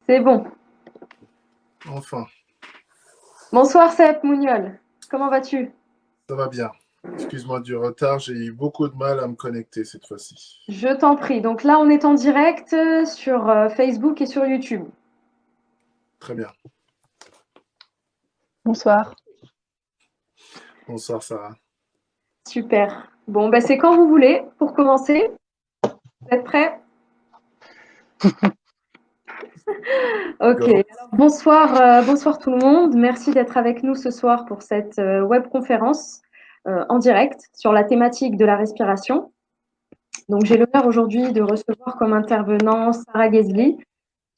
C'est bon. Enfin, Bonsoir Seb Mouniol. Comment vas-tu? ça va bien. Excuse-moi du retard, j'ai eu beaucoup de mal à me connecter cette fois-ci. Je t'en prie. Donc là, on est en direct sur Facebook et sur YouTube. Très bien. Bonsoir. Bonsoir Sarah. Super. Bon, ben, c'est quand vous voulez pour commencer. Vous êtes prêts? Ok. Go. Alors, bonsoir, bonsoir tout le monde. Merci d'être avec nous ce soir pour cette webconférence en direct sur la thématique de la respiration. Donc, j'ai l'honneur aujourd'hui de recevoir comme intervenant Sarah Ghezli,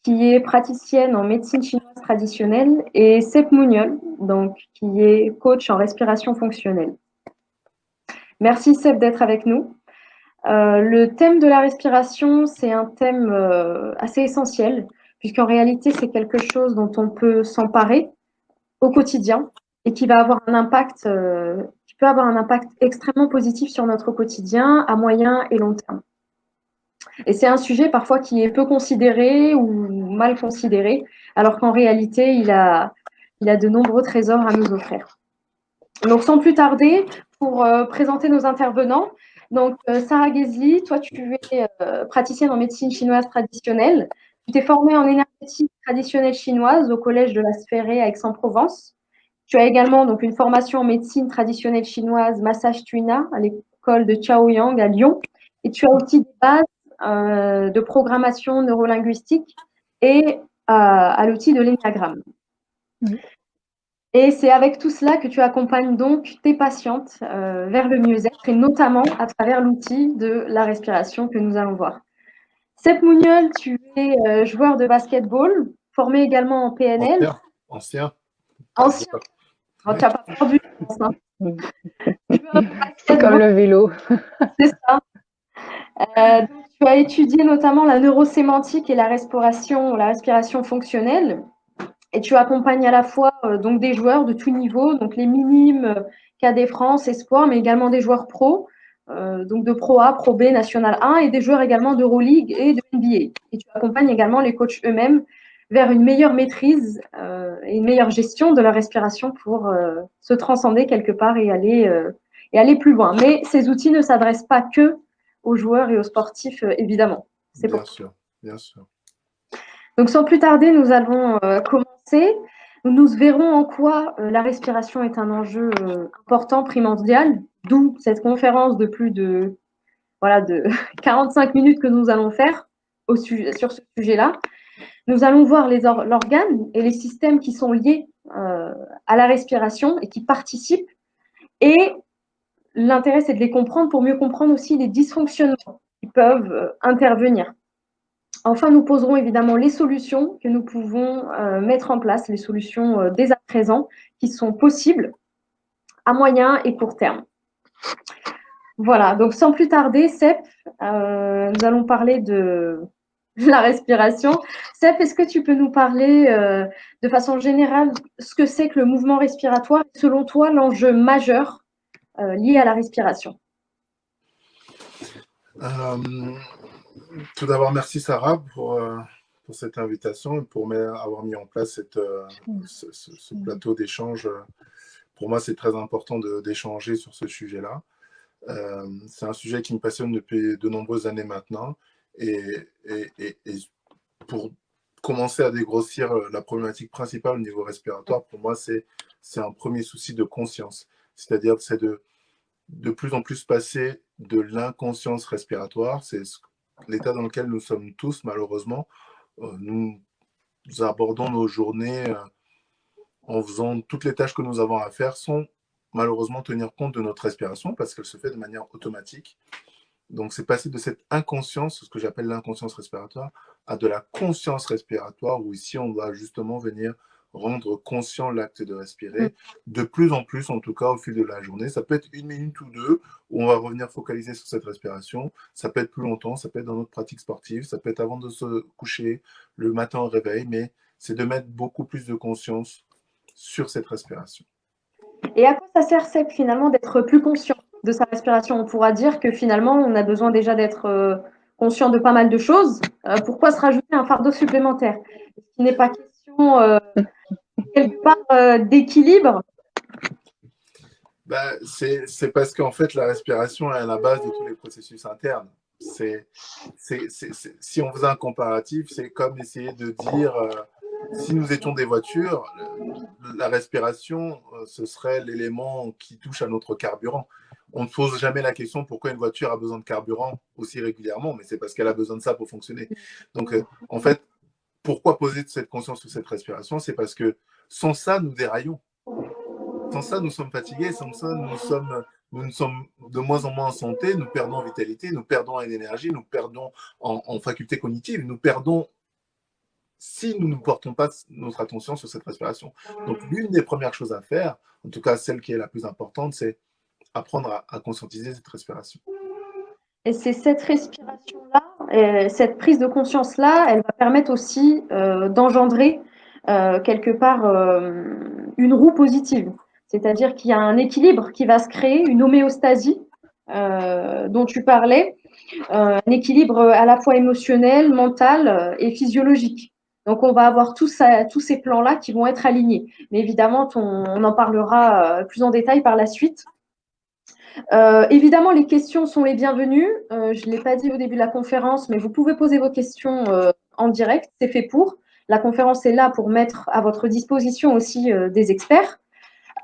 qui est praticienne en médecine chinoise traditionnelle, et Sep Mouniol, donc, qui est coach en respiration fonctionnelle. Merci Sep d'être avec nous. Le thème de la respiration, c'est un thème assez essentiel, puisqu'en réalité, c'est quelque chose dont on peut s'emparer au quotidien et qui va avoir un impact, qui peut avoir un impact extrêmement positif sur notre quotidien à moyen et long terme. Et c'est un sujet parfois qui est peu considéré ou mal considéré, alors qu'en réalité, il a de nombreux trésors à nous offrir. Donc, sans plus tarder, pour présenter nos intervenants, donc Sarah Ghezli, toi, tu es praticienne en médecine chinoise traditionnelle. Tu t'es formée en énergétique traditionnelle chinoise au Collège de la Sphérée à Aix-en-Provence. Tu as également donc une formation en médecine traditionnelle chinoise Massage Tuina à l'école de Chaoyang à Lyon. Et tu as aussi des bases de programmation neurolinguistique et à l'outil de l'énagramme. Oui. Et c'est avec tout cela que tu accompagnes donc tes patientes vers le mieux-être et notamment à travers l'outil de la respiration que nous allons voir. Sep Mouniol, tu es joueur de basketball, formé également en PNL, Ancien. Ancien. Pas ancien. joueur. Oh, tu n'as pas perdu, je pense, hein. Joueur de C'est comme basketball, le vélo. c'est ça. Donc, tu as étudié notamment la neurosémantique et la respiration fonctionnelle. Et tu accompagnes à la fois donc des joueurs de tout niveau, donc les minimes, cadets France, espoir, mais également des joueurs pro, donc de Pro A, Pro B, National 1, et des joueurs également d'Euroleague et de NBA. Et tu accompagnes également les coachs eux-mêmes vers une meilleure maîtrise et une meilleure gestion de la respiration pour se transcender quelque part et aller plus loin. Mais ces outils ne s'adressent pas que aux joueurs et aux sportifs, évidemment. C'est pour Bien sûr, bien sûr. Donc, sans plus tarder, nous allons commencer. Nous verrons en quoi la respiration est un enjeu important, primordial, d'où cette conférence de plus de, voilà, de 45 minutes que nous allons faire sur ce sujet-là. Nous allons voir l'organe et les systèmes qui sont liés à la respiration et qui participent. Et l'intérêt, c'est de les comprendre pour mieux comprendre aussi les dysfonctionnements qui peuvent intervenir. Enfin, nous poserons évidemment les solutions que nous pouvons mettre en place, les solutions dès à présent qui sont possibles à moyen et court terme. Voilà, donc sans plus tarder, Sep, nous allons parler de la respiration. Sep, est-ce que tu peux nous parler de façon générale ce que c'est que le mouvement respiratoire et selon toi l'enjeu majeur lié à la respiration? Tout d'abord, merci Sarah pour cette invitation et pour avoir mis en place ce plateau d'échange. Pour moi, c'est très important d'échanger sur ce sujet-là. C'est un sujet qui me passionne depuis de nombreuses années maintenant. Et pour commencer à dégrossir la problématique principale au niveau respiratoire, pour moi, c'est un premier souci de conscience. C'est-à-dire, c'est de plus en plus passer de l'inconscience respiratoire. C'est l'état dans lequel nous sommes tous, malheureusement. Nous abordons nos journées en faisant toutes les tâches que nous avons à faire sans malheureusement tenir compte de notre respiration parce qu'elle se fait de manière automatique. Donc, c'est passer de cette inconscience, ce que j'appelle l'inconscience respiratoire, à de la conscience respiratoire, où ici, on doit justement venir rendre conscient l'acte de respirer, de plus en plus, en tout cas, au fil de la journée. Ça peut être 1 minute ou 2, où on va revenir focaliser sur cette respiration. Ça peut être plus longtemps, ça peut être dans notre pratique sportive, ça peut être avant de se coucher, le matin au réveil, mais c'est de mettre beaucoup plus de conscience sur cette respiration. Et à quoi ça sert, Seb, finalement, d'être plus conscient de sa respiration? On pourra dire que finalement, on a besoin déjà d'être conscient de pas mal de choses, pourquoi se rajouter un fardeau supplémentaire? Il n'est pas question quelque part d'équilibre. C'est parce qu'en fait, la respiration est à la base de tous les processus internes. Si on faisait un comparatif, c'est comme essayer de dire, si nous étions des voitures, la respiration, ce serait l'élément qui touche à notre carburant. On ne pose jamais la question pourquoi une voiture a besoin de carburant aussi régulièrement, mais c'est parce qu'elle a besoin de ça pour fonctionner. Donc, en fait, pourquoi poser cette conscience sur cette respiration? C'est parce que sans ça, nous déraillons. Sans ça, nous sommes fatigués. Sans ça, nous sommes de moins en moins en santé. Nous perdons en vitalité, nous perdons en énergie, nous perdons en faculté cognitive. Nous perdons si nous ne portons pas notre attention sur cette respiration. Donc, l'une des premières choses à faire, en tout cas celle qui est la plus importante, c'est apprendre à conscientiser cette respiration. Et c'est cette respiration-là, cette prise de conscience-là, elle va permettre aussi d'engendrer quelque part une roue positive. C'est-à-dire qu'il y a un équilibre qui va se créer, une homéostasie dont tu parlais, un équilibre à la fois émotionnel, mental et physiologique. Donc, on va avoir tous ces plans-là qui vont être alignés. Mais évidemment, on en parlera plus en détail par la suite. Évidemment, les questions sont les bienvenues. Je ne l'ai pas dit au début de la conférence, mais vous pouvez poser vos questions en direct. C'est fait pour. La conférence est là pour mettre à votre disposition aussi des experts.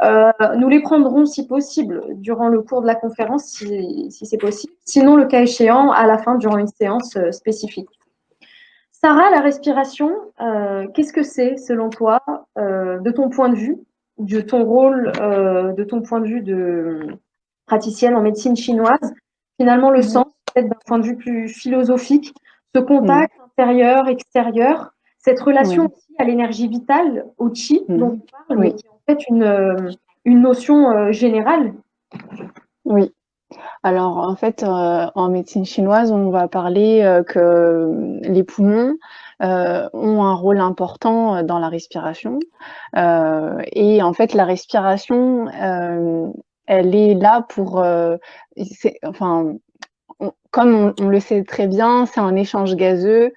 Nous les prendrons, si possible, durant le cours de la conférence, si c'est possible. Sinon, le cas échéant, à la fin, durant une séance spécifique. Sarah, la respiration, qu'est-ce que c'est, selon toi, de ton point de vue, de ton rôle, de ton point de vue de praticienne en médecine chinoise, finalement le sens, peut-être d'un point de vue plus philosophique, ce contact intérieur-extérieur, cette relation aussi à l'énergie vitale, au qi, dont on parle, mais qui est en fait une notion générale. Oui. Alors, en fait, en médecine chinoise, on va parler que les poumons ont un rôle important dans la respiration. Et en fait, la respiration, elle est là pour... comme on le sait très bien, c'est un échange gazeux.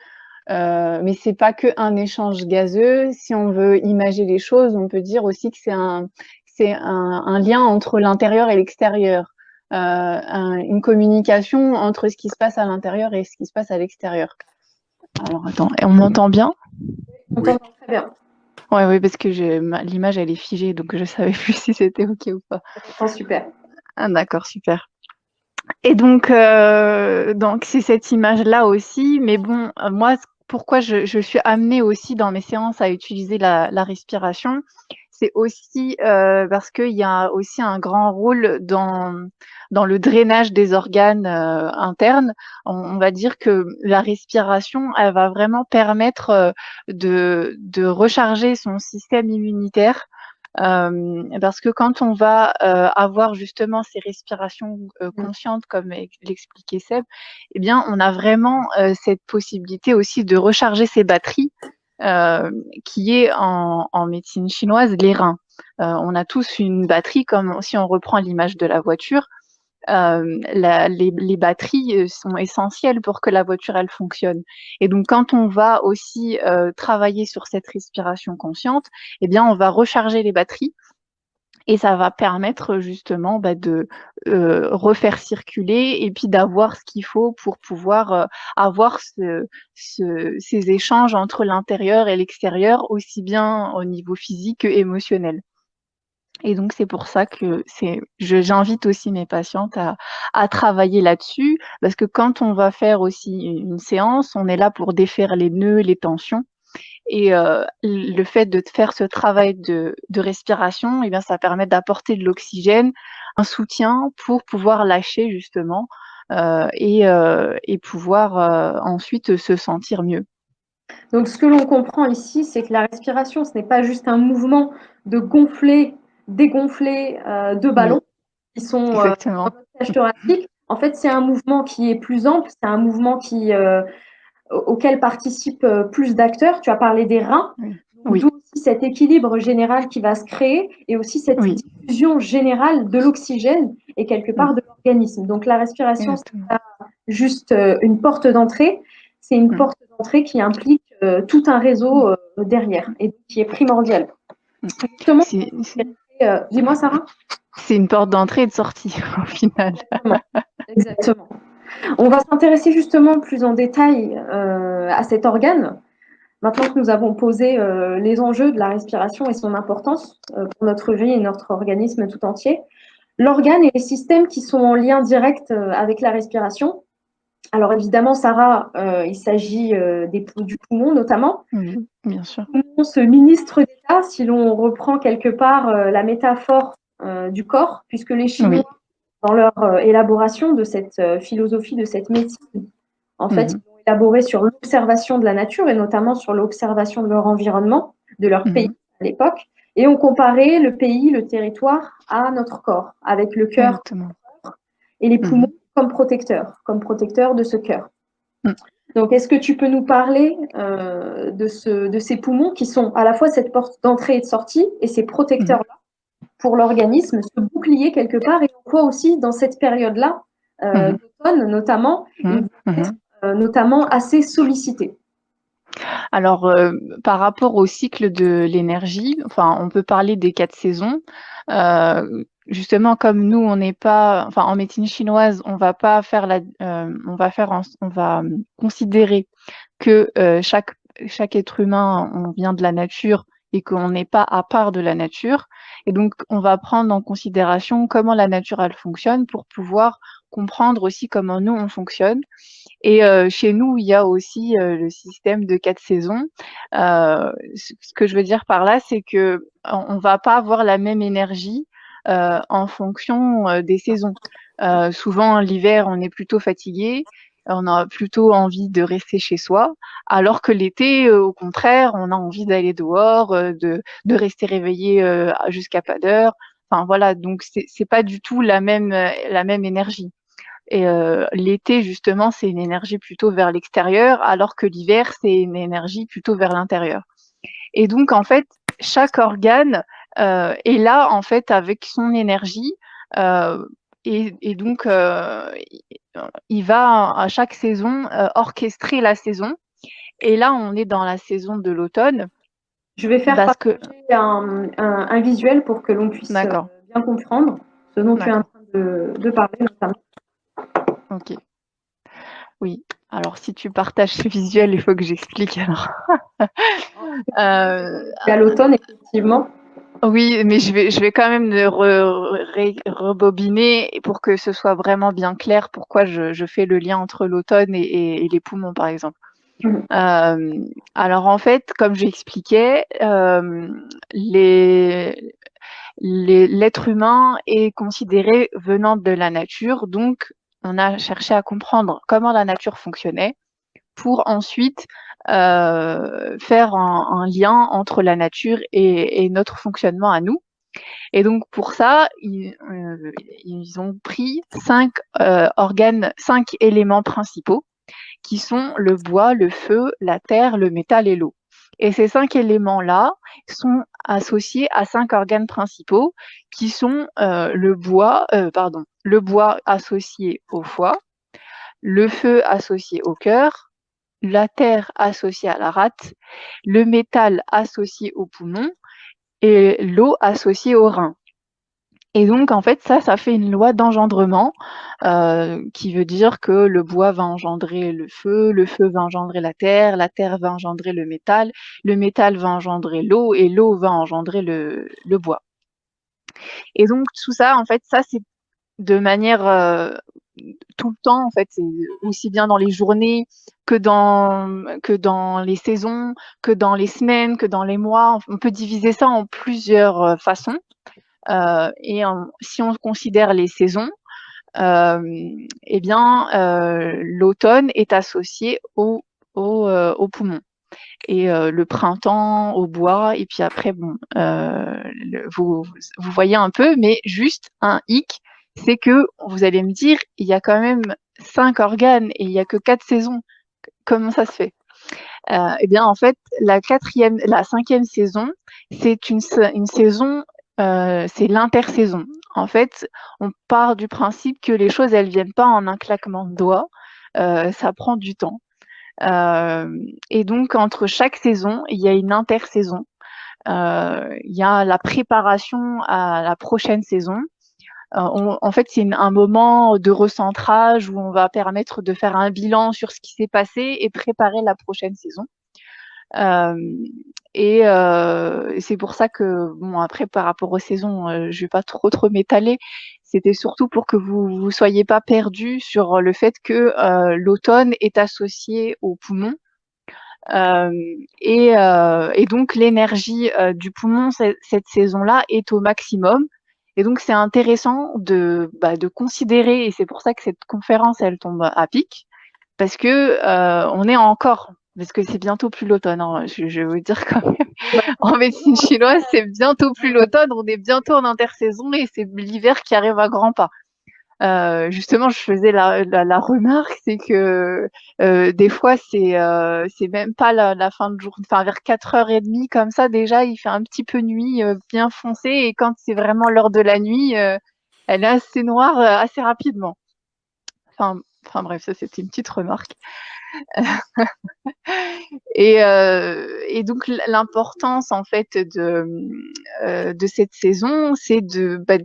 Mais c'est pas que un échange gazeux. Si on veut imager les choses, on peut dire aussi que c'est un lien entre l'intérieur et l'extérieur. Une communication entre ce qui se passe à l'intérieur et ce qui se passe à l'extérieur. Alors attends, on m'entend bien? On t'entend très bien. Oui, parce que l'image elle est figée, donc je savais plus si c'était ok ou pas. Super. Ah, d'accord, super. Et donc c'est cette image-là aussi, mais bon, moi, pourquoi je suis amenée aussi dans mes séances à utiliser la respiration, c'est aussi parce qu'il y a aussi un grand rôle dans le drainage des organes internes. On va dire que la respiration, elle va vraiment permettre de recharger son système immunitaire. Parce que quand on va avoir justement ces respirations conscientes, comme l'expliquait Seb, eh bien, on a vraiment cette possibilité aussi de recharger ses batteries, qui est en médecine chinoise les reins. On a tous une batterie, comme si on reprend l'image de la voiture. Les batteries sont essentielles pour que la voiture elle fonctionne. Et donc quand on va aussi travailler sur cette respiration consciente, eh bien on va recharger les batteries et ça va permettre justement de refaire circuler et puis d'avoir ce qu'il faut pour pouvoir avoir ces échanges entre l'intérieur et l'extérieur, aussi bien au niveau physique que émotionnel. Et donc, c'est pour ça que j'invite aussi mes patientes à travailler là-dessus, parce que quand on va faire aussi une séance, on est là pour défaire les nœuds, les tensions. Et le fait de faire ce travail de respiration, eh bien, ça permet d'apporter de l'oxygène, un soutien pour pouvoir lâcher justement et pouvoir ensuite se sentir mieux. Donc, ce que l'on comprend ici, c'est que la respiration, ce n'est pas juste un mouvement de gonfler, dégonfler de ballons qui sont dans notre cage thoracique. En fait, c'est un mouvement qui est plus ample, c'est un mouvement auquel participent plus d'acteurs. Tu as parlé des reins, d'où aussi cet équilibre général qui va se créer et aussi cette diffusion générale de l'oxygène et quelque part de l'organisme. Donc, la respiration, c'est pas juste une porte d'entrée, c'est une porte d'entrée qui implique tout un réseau derrière et qui est primordial. Justement, dis-moi, Sarah. C'est une porte d'entrée et de sortie au final. Exactement. On va s'intéresser justement plus en détail à cet organe. Maintenant que nous avons posé les enjeux de la respiration et son importance pour notre vie et notre organisme tout entier, l'organe et les systèmes qui sont en lien direct avec la respiration. Alors évidemment, Sarah, il s'agit du poumon notamment. Oui, bien sûr. Le poumon, ce ministre d'État, si l'on reprend quelque part la métaphore du corps, puisque les Chinois, dans leur élaboration de cette philosophie, de cette médecine, en fait, ils ont élaboré sur l'observation de la nature et notamment sur l'observation de leur environnement, de leur pays à l'époque, et ont comparé le pays, le territoire à notre corps, avec le cœur et les poumons comme protecteurs de ce cœur. Donc, est-ce que tu peux nous parler de ces poumons qui sont à la fois cette porte d'entrée et de sortie et ces protecteurs-là pour l'organisme, ce bouclier quelque part, et on voit aussi dans cette période-là, d'automne notamment, notamment assez sollicité. Alors, par rapport au cycle de l'énergie, enfin, on peut parler des 4 saisons. Justement, comme nous, on n'est pas, enfin, en médecine chinoise, on va pas faire on va considérer que chaque être humain, on vient de la nature et qu'on n'est pas à part de la nature. Et donc, on va prendre en considération comment la nature, elle fonctionne pour pouvoir comprendre aussi comment nous, on fonctionne. Et chez nous, il y a aussi le système de 4 saisons. Ce que je veux dire par là, c'est que on va pas avoir la même énergie en fonction des saisons. Souvent, l'hiver, on est plutôt fatigué, on a plutôt envie de rester chez soi, alors que l'été, au contraire, on a envie d'aller dehors, de rester réveillé jusqu'à pas d'heure. Enfin voilà, donc c'est pas du tout la même énergie. Et l'été, justement, c'est une énergie plutôt vers l'extérieur, alors que l'hiver, c'est une énergie plutôt vers l'intérieur. Et donc, en fait, chaque organe est là, en fait, avec son énergie. Et donc, il va, à chaque saison, orchestrer la saison. Et là, on est dans la saison de l'automne. Je vais faire partager un visuel pour que l'on puisse bien comprendre ce dont tu es en train de parler, notamment. Ok. Oui. Alors, si tu partages ce visuel, il faut que j'explique alors. À l'automne, effectivement. Oui, mais je vais quand même rebobiner pour que ce soit vraiment bien clair pourquoi je fais le lien entre l'automne et les poumons, par exemple. Alors, en fait, comme j'expliquais, l'être humain est considéré venant de la nature, donc on a cherché à comprendre comment la nature fonctionnait pour ensuite faire un lien entre la nature et notre fonctionnement à nous. Et donc pour ça, ils ont pris 5 éléments principaux qui sont le bois, le feu, la terre, le métal et l'eau. Et ces 5 éléments-là sont associés à 5 organes principaux qui sont le bois associé au foie, le feu associé au cœur, la terre associée à la rate, le métal associé au poumon et l'eau associée au rein. Et donc, en fait, ça fait une loi d'engendrement qui veut dire que le bois va engendrer le feu va engendrer la terre va engendrer le métal va engendrer l'eau et l'eau va engendrer le bois. Et donc, tout ça, en fait, ça, c'est de manière tout le temps, en fait, c'est aussi bien dans les journées que dans les saisons, que dans les semaines, que dans les mois. On peut diviser ça en plusieurs façons. Si on considère les saisons, eh bien, l'automne est associé au poumon et le printemps au bois. Et puis après, bon, vous voyez un peu, mais juste un hic, c'est que vous allez me dire, il y a quand même 5 organes et il y a que 4 saisons. Comment ça se fait? Eh bien, en fait, la 5e saison, c'est une saison, c'est l'intersaison. En fait, on part du principe que les choses, elles viennent pas en un claquement de doigts. ça prend du temps. Et donc, entre chaque saison, il y a une intersaison. Il y a la préparation à la prochaine saison. En fait, c'est un moment de recentrage où on va permettre de faire un bilan sur ce qui s'est passé et préparer la prochaine saison. Euh, et c'est pour ça que, bon, après, par rapport aux saisons, je vais pas trop m'étaler. C'était surtout pour que vous soyez pas perdus sur le fait que l'automne est associé au poumon. Euh, et donc l'énergie du poumon cette saison-là est au maximum. Et donc c'est intéressant de considérer, et c'est pour ça que cette conférence elle tombe à pic, parce que on est encore, parce que c'est bientôt plus l'automne, hein, je veux dire quand même, en médecine chinoise c'est bientôt plus l'automne, on est bientôt en intersaison et c'est l'hiver qui arrive à grands pas. Justement, je faisais la remarque, c'est que des fois, c'est même pas la fin de journée, enfin vers 4h30 comme ça, déjà, il fait un petit peu nuit bien foncé, et quand c'est vraiment l'heure de la nuit, elle est assez noire assez rapidement. Enfin bref, ça c'était une petite remarque. Et donc l'importance en fait de cette saison, c'est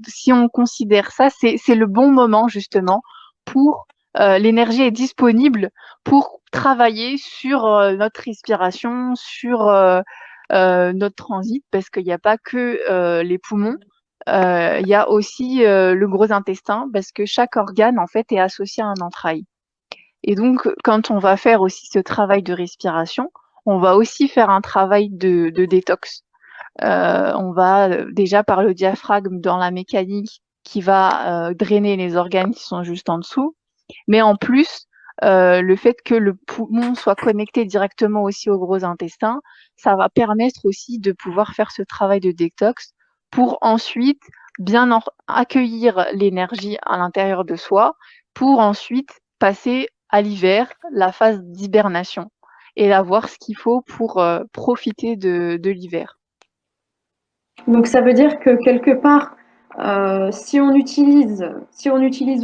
si on considère ça, c'est le bon moment justement pour l'énergie est disponible pour travailler sur notre respiration, sur notre transit, parce qu'il n'y a pas que les poumons. Il y a aussi le gros intestin, parce que chaque organe en fait est associé à un entrail. Et donc, quand on va faire aussi ce travail de respiration, on va aussi faire un travail de détox. On va déjà par le diaphragme dans la mécanique qui va drainer les organes qui sont juste en dessous. Mais en plus, le fait que le poumon soit connecté directement aussi au gros intestin, ça va permettre aussi de pouvoir faire ce travail de détox pour ensuite bien accueillir l'énergie à l'intérieur de soi, pour ensuite passer à l'hiver, la phase d'hibernation, et avoir ce qu'il faut pour profiter de l'hiver. Donc ça veut dire que quelque part, si on utilise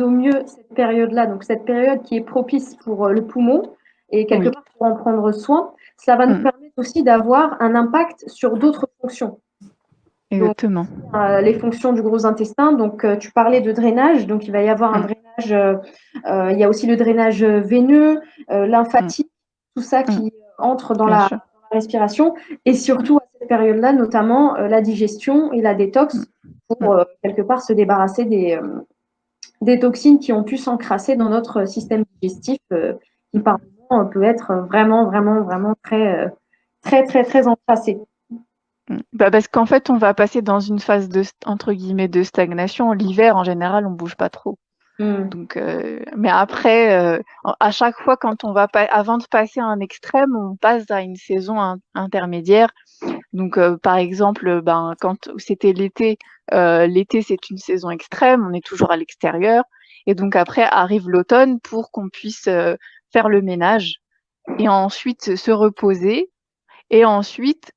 au mieux cette période-là, donc cette période qui est propice pour le poumon, et quelque Oui. part pour en prendre soin, ça va nous permettre aussi d'avoir un impact sur d'autres fonctions. Donc, Exactement. les fonctions du gros intestin. Donc, tu parlais de drainage. Donc, il va y avoir un drainage. Il y a aussi le drainage veineux, lymphatique, tout ça qui entre dans la respiration. Et surtout, à cette période-là, notamment la digestion et la détox pour quelque part se débarrasser des toxines qui ont pu s'encrasser dans notre système digestif, qui par moments peut être vraiment très encrassé. Parce qu'en fait, on va passer dans une phase entre guillemets de stagnation. L'hiver, en général, on bouge pas trop. Donc, mais après, à chaque fois, quand on va avant de passer à un extrême, on passe à une saison intermédiaire. Donc, par exemple, quand c'était l'été, l'été c'est une saison extrême, on est toujours à l'extérieur. Et donc après arrive l'automne pour qu'on puisse faire le ménage et ensuite se reposer. Et ensuite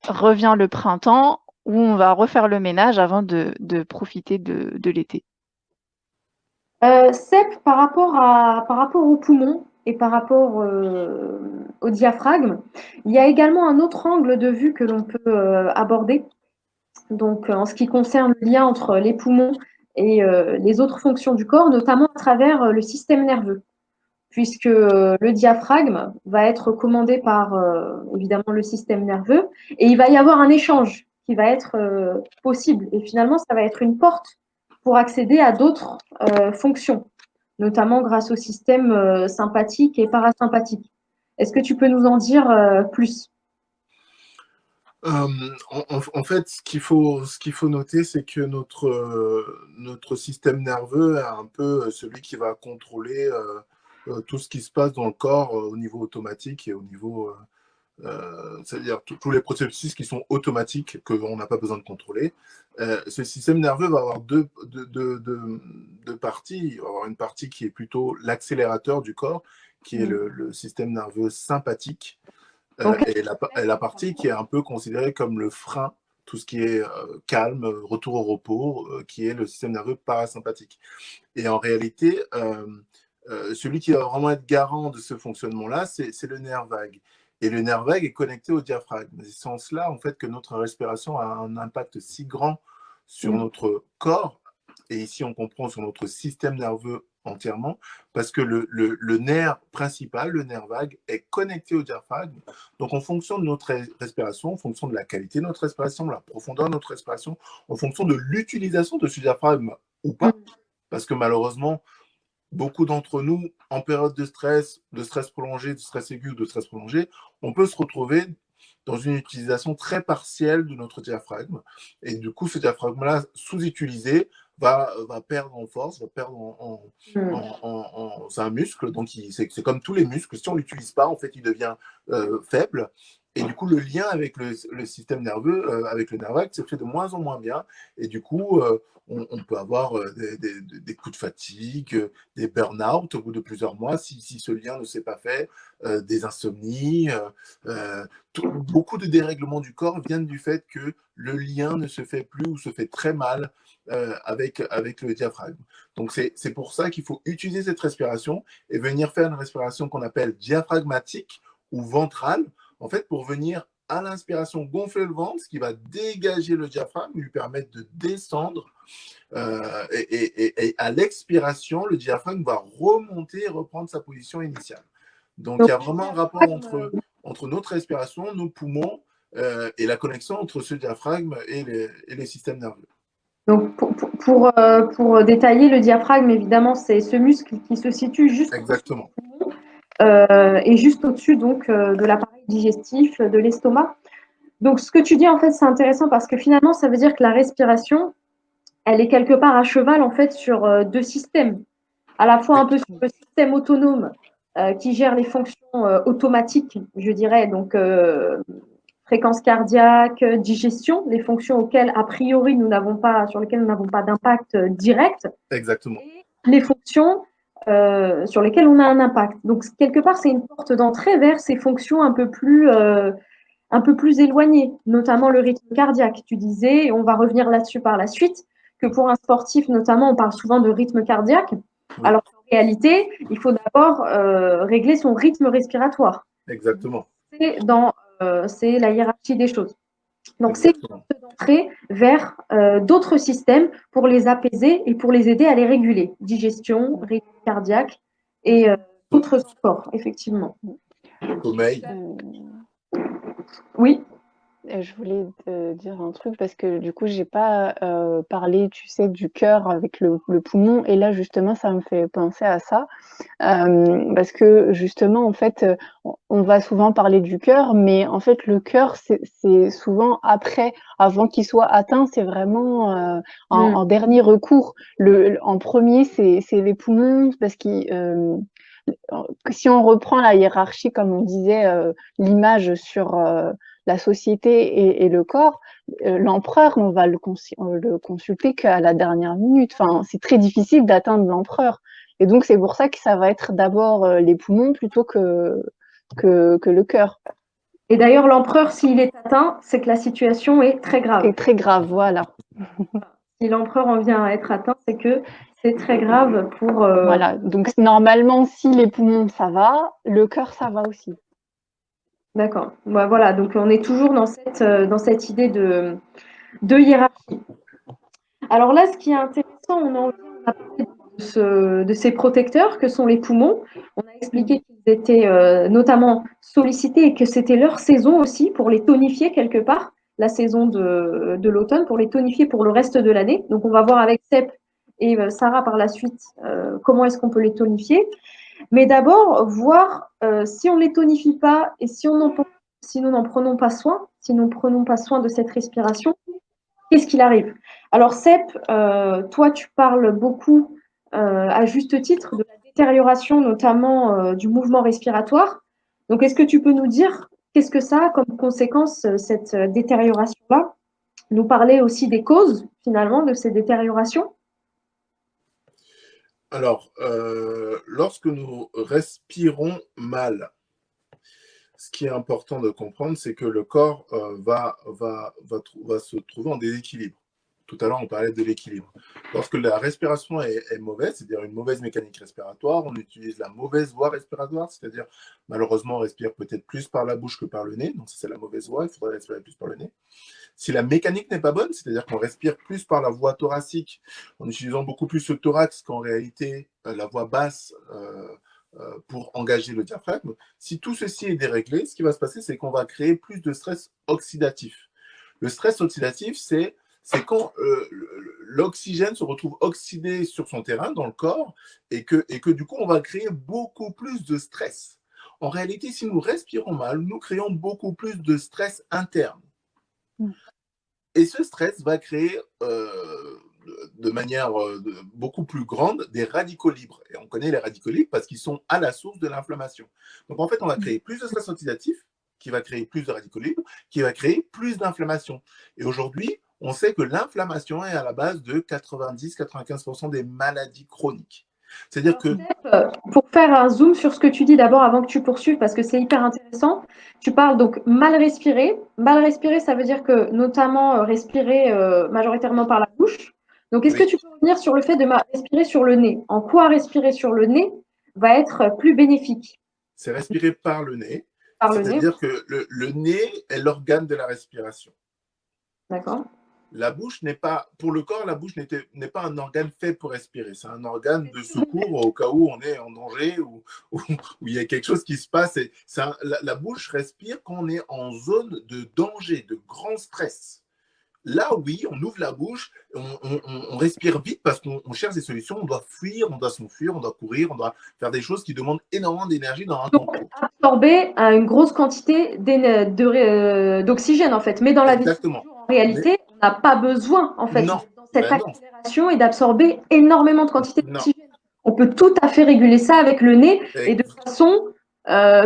revient le printemps où on va refaire le ménage avant de profiter de l'été. Seb, par rapport aux poumons et par rapport au diaphragme, il y a également un autre angle de vue que l'on peut aborder. Donc, en ce qui concerne le lien entre les poumons et les autres fonctions du corps, notamment à travers le système nerveux, puisque le diaphragme va être commandé par évidemment le système nerveux, et il va y avoir un échange qui va être possible. Et finalement, ça va être une porte pour accéder à d'autres fonctions, notamment grâce au système sympathique et parasympathique. Est-ce que tu peux nous en dire plus? En fait, ce qu'il faut noter, c'est que notre système nerveux est un peu celui qui va contrôler tout ce qui se passe dans le corps au niveau automatique et au niveau, c'est-à-dire tous les processus qui sont automatiques qu'on n'a pas besoin de contrôler. Ce système nerveux va avoir deux parties. Il va avoir une partie qui est plutôt l'accélérateur du corps, qui est le système nerveux sympathique. Et la partie qui est un peu considérée comme le frein, tout ce qui est calme, retour au repos, qui est le système nerveux parasympathique. Et en réalité, celui qui va vraiment être garant de ce fonctionnement-là, c'est le nerf vague. Et le nerf vague est connecté au diaphragme. C'est en cela, en fait, que notre respiration a un impact si grand sur notre corps, et ici on comprend sur notre système nerveux entièrement, parce que le nerf principal, le nerf vague, est connecté au diaphragme. Donc en fonction de notre respiration, en fonction de la qualité de notre respiration, de la profondeur de notre respiration, en fonction de l'utilisation de ce diaphragme ou pas, parce que malheureusement, beaucoup d'entre nous, en période de stress prolongé, de stress aigu ou de stress prolongé, on peut se retrouver dans une utilisation très partielle de notre diaphragme. Et du coup, ce diaphragme-là, sous-utilisé, va perdre en force, va perdre c'est un muscle, donc c'est comme tous les muscles. Si on ne l'utilise pas, en fait, il devient faible. Et du coup, le lien avec le système nerveux, avec le nerf vague, se fait de moins en moins bien. Et du coup, on peut avoir des coups de fatigue, des burn-out au bout de plusieurs mois si ce lien ne s'est pas fait, des insomnies. Beaucoup de dérèglements du corps viennent du fait que le lien ne se fait plus ou se fait très mal avec le diaphragme. Donc c'est pour ça qu'il faut utiliser cette respiration et venir faire une respiration qu'on appelle diaphragmatique ou ventrale, en fait, pour venir à l'inspiration gonfler le ventre, ce qui va dégager le diaphragme, lui permettre de descendre. Et à l'expiration, le diaphragme va remonter et reprendre sa position initiale. Donc, il y a vraiment un rapport entre notre respiration, nos poumons et la connexion entre ce diaphragme et les systèmes nerveux. Donc, pour détailler, le diaphragme, évidemment, c'est ce muscle qui se situe juste Exactement. et juste au-dessus donc de l'appareil digestif, de l'estomac. Donc, ce que tu dis, en fait, c'est intéressant parce que finalement, ça veut dire que la respiration, elle est quelque part à cheval, en fait, sur deux systèmes. À la fois un peu sur le système autonome qui gère les fonctions automatiques, je dirais, donc fréquence cardiaque, digestion, les fonctions auxquelles, a priori, sur lesquelles nous n'avons pas d'impact direct. Exactement. Et les fonctions sur lesquelles on a un impact. Donc, quelque part, c'est une porte d'entrée vers ces fonctions un peu plus éloignées, notamment le rythme cardiaque. Tu disais, et on va revenir là-dessus par la suite, que pour un sportif, notamment, on parle souvent de rythme cardiaque, alors qu'en réalité, il faut d'abord régler son rythme respiratoire. Exactement. C'est la hiérarchie des choses. Donc, c'est une porte d'entrée vers d'autres systèmes pour les apaiser et pour les aider à les réguler. Digestion, rythme cardiaque et d'autres encore, effectivement. Sommeil. Oui. Je voulais te dire un truc parce que du coup, j'ai pas parlé, tu sais, du cœur avec le poumon. Et là, justement, ça me fait penser à ça. Parce que justement, en fait, on va souvent parler du cœur, mais en fait, le cœur, c'est souvent après, avant qu'il soit atteint, c'est vraiment en dernier recours. En premier, c'est les poumons, parce que si on reprend la hiérarchie, comme on disait, l'image sur la société et le corps, l'empereur, on va le consulter qu'à la dernière minute. Enfin, c'est très difficile d'atteindre l'empereur. Et donc, c'est pour ça que ça va être d'abord les poumons plutôt que le cœur. Et d'ailleurs, l'empereur, s'il est atteint, c'est que la situation est très grave. C'est très grave, voilà. Si l'empereur en vient à être atteint, c'est que c'est très grave pour... Voilà, donc normalement, si les poumons, ça va, le cœur, ça va aussi. D'accord. Ouais, voilà, donc on est toujours dans cette idée de hiérarchie. Alors là, ce qui est intéressant, on a parlé de ces protecteurs que sont les poumons. On a expliqué qu'ils étaient notamment sollicités et que c'était leur saison aussi pour les tonifier quelque part, la saison de l'automne, pour les tonifier pour le reste de l'année. Donc on va voir avec Sep et Sarah par la suite comment est-ce qu'on peut les tonifier. Mais d'abord, voir si on ne les tonifie pas et si nous n'en prenons pas soin, si nous ne prenons pas soin de cette respiration, qu'est-ce qu'il arrive? Alors, Sep, toi, tu parles beaucoup, à juste titre, de la détérioration, notamment du mouvement respiratoire. Donc, est-ce que tu peux nous dire qu'est-ce que ça a comme conséquence, cette détérioration-là? Nous parler aussi des causes, finalement, de ces détériorations? Alors, lorsque nous respirons mal, ce qui est important de comprendre, c'est que le corps va se trouver en déséquilibre, tout à l'heure, on parlait de l'équilibre. Lorsque la respiration est mauvaise, c'est-à-dire une mauvaise mécanique respiratoire, on utilise la mauvaise voie respiratoire, c'est-à-dire malheureusement on respire peut-être plus par la bouche que par le nez, donc ça c'est la mauvaise voie, il faudrait respirer plus par le nez. Si la mécanique n'est pas bonne, c'est-à-dire qu'on respire plus par la voie thoracique, en utilisant beaucoup plus le thorax qu'en réalité la voie basse pour engager le diaphragme, si tout ceci est déréglé, ce qui va se passer, c'est qu'on va créer plus de stress oxydatif. Le stress oxydatif, c'est quand l'oxygène se retrouve oxydé sur son terrain dans le corps et que du coup, on va créer beaucoup plus de stress. En réalité, si nous respirons mal, nous créons beaucoup plus de stress interne. Et ce stress va créer de manière beaucoup plus grande des radicaux libres. Et on connaît les radicaux libres parce qu'ils sont à la source de l'inflammation. Donc en fait, on va créer plus de stress oxydatif, qui va créer plus de radicaux libres, qui va créer plus d'inflammation. Et aujourd'hui, on sait que l'inflammation est à la base de 90-95% des maladies chroniques. C'est-à-dire que... Pour faire un zoom sur ce que tu dis d'abord avant que tu poursuives, parce que c'est hyper intéressant, tu parles donc mal respirer. Mal respirer, ça veut dire que notamment respirer majoritairement par la bouche. Donc, est-ce que tu peux revenir sur le fait de respirer sur le nez? En quoi respirer sur le nez va être plus bénéfique? C'est respirer par le nez. Par le nez. C'est-à-dire que le nez est l'organe de la respiration. D'accord. La bouche n'est pas, pour le corps, la bouche n'est pas un organe fait pour respirer. C'est un organe de secours au cas où on est en danger ou il y a quelque chose qui se passe. La bouche respire quand on est en zone de danger, de grand stress. Là, oui, on ouvre la bouche, on respire vite parce qu'on cherche des solutions, on doit fuir, on doit s'enfuir, on doit courir, on doit faire des choses qui demandent énormément d'énergie dans un temps court. Absorber une grosse quantité d'oxygène, en fait. Mais dans la vie de tous les jours, en réalité, on n'a pas besoin, en fait, dans cette accélération et d'absorber énormément de quantité d'oxygène. On peut tout à fait réguler ça avec le nez et de façon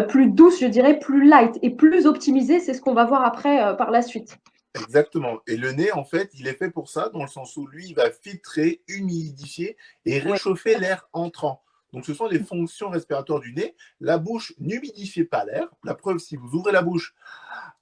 plus douce, je dirais, plus light et plus optimisée. C'est ce qu'on va voir après par la suite. Exactement. Et le nez, en fait, il est fait pour ça, dans le sens où lui, il va filtrer, humidifier et réchauffer l'air entrant. Donc, ce sont les fonctions respiratoires du nez. La bouche n'humidifie pas l'air. La preuve, si vous ouvrez la bouche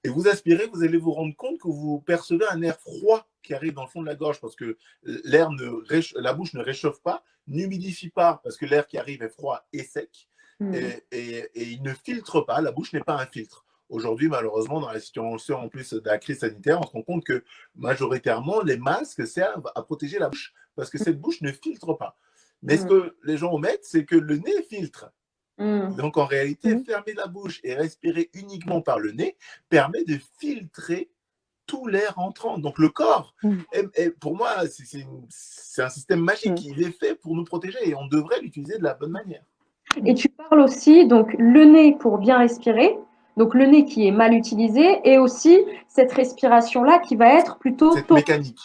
et vous aspirez, vous allez vous rendre compte que vous percevez un air froid qui arrive dans le fond de la gorge parce que la bouche ne réchauffe pas, n'humidifie pas parce que l'air qui arrive est froid et sec. Et il ne filtre pas. La bouche n'est pas un filtre. Aujourd'hui, malheureusement, dans la situation en plus de la crise sanitaire, on se rend compte que majoritairement, les masques servent à protéger la bouche parce que cette bouche ne filtre pas. Mais ce que les gens omettent, c'est que le nez filtre. Donc, en réalité, fermer la bouche et respirer uniquement par le nez permet de filtrer tout l'air entrant. Donc, le corps, pour moi, c'est un système magique. Il est fait pour nous protéger et on devrait l'utiliser de la bonne manière. Et tu parles aussi, donc, le nez pour bien respirer. Donc, le nez qui est mal utilisé et aussi cette respiration-là qui va être plutôt... Cette mécanique.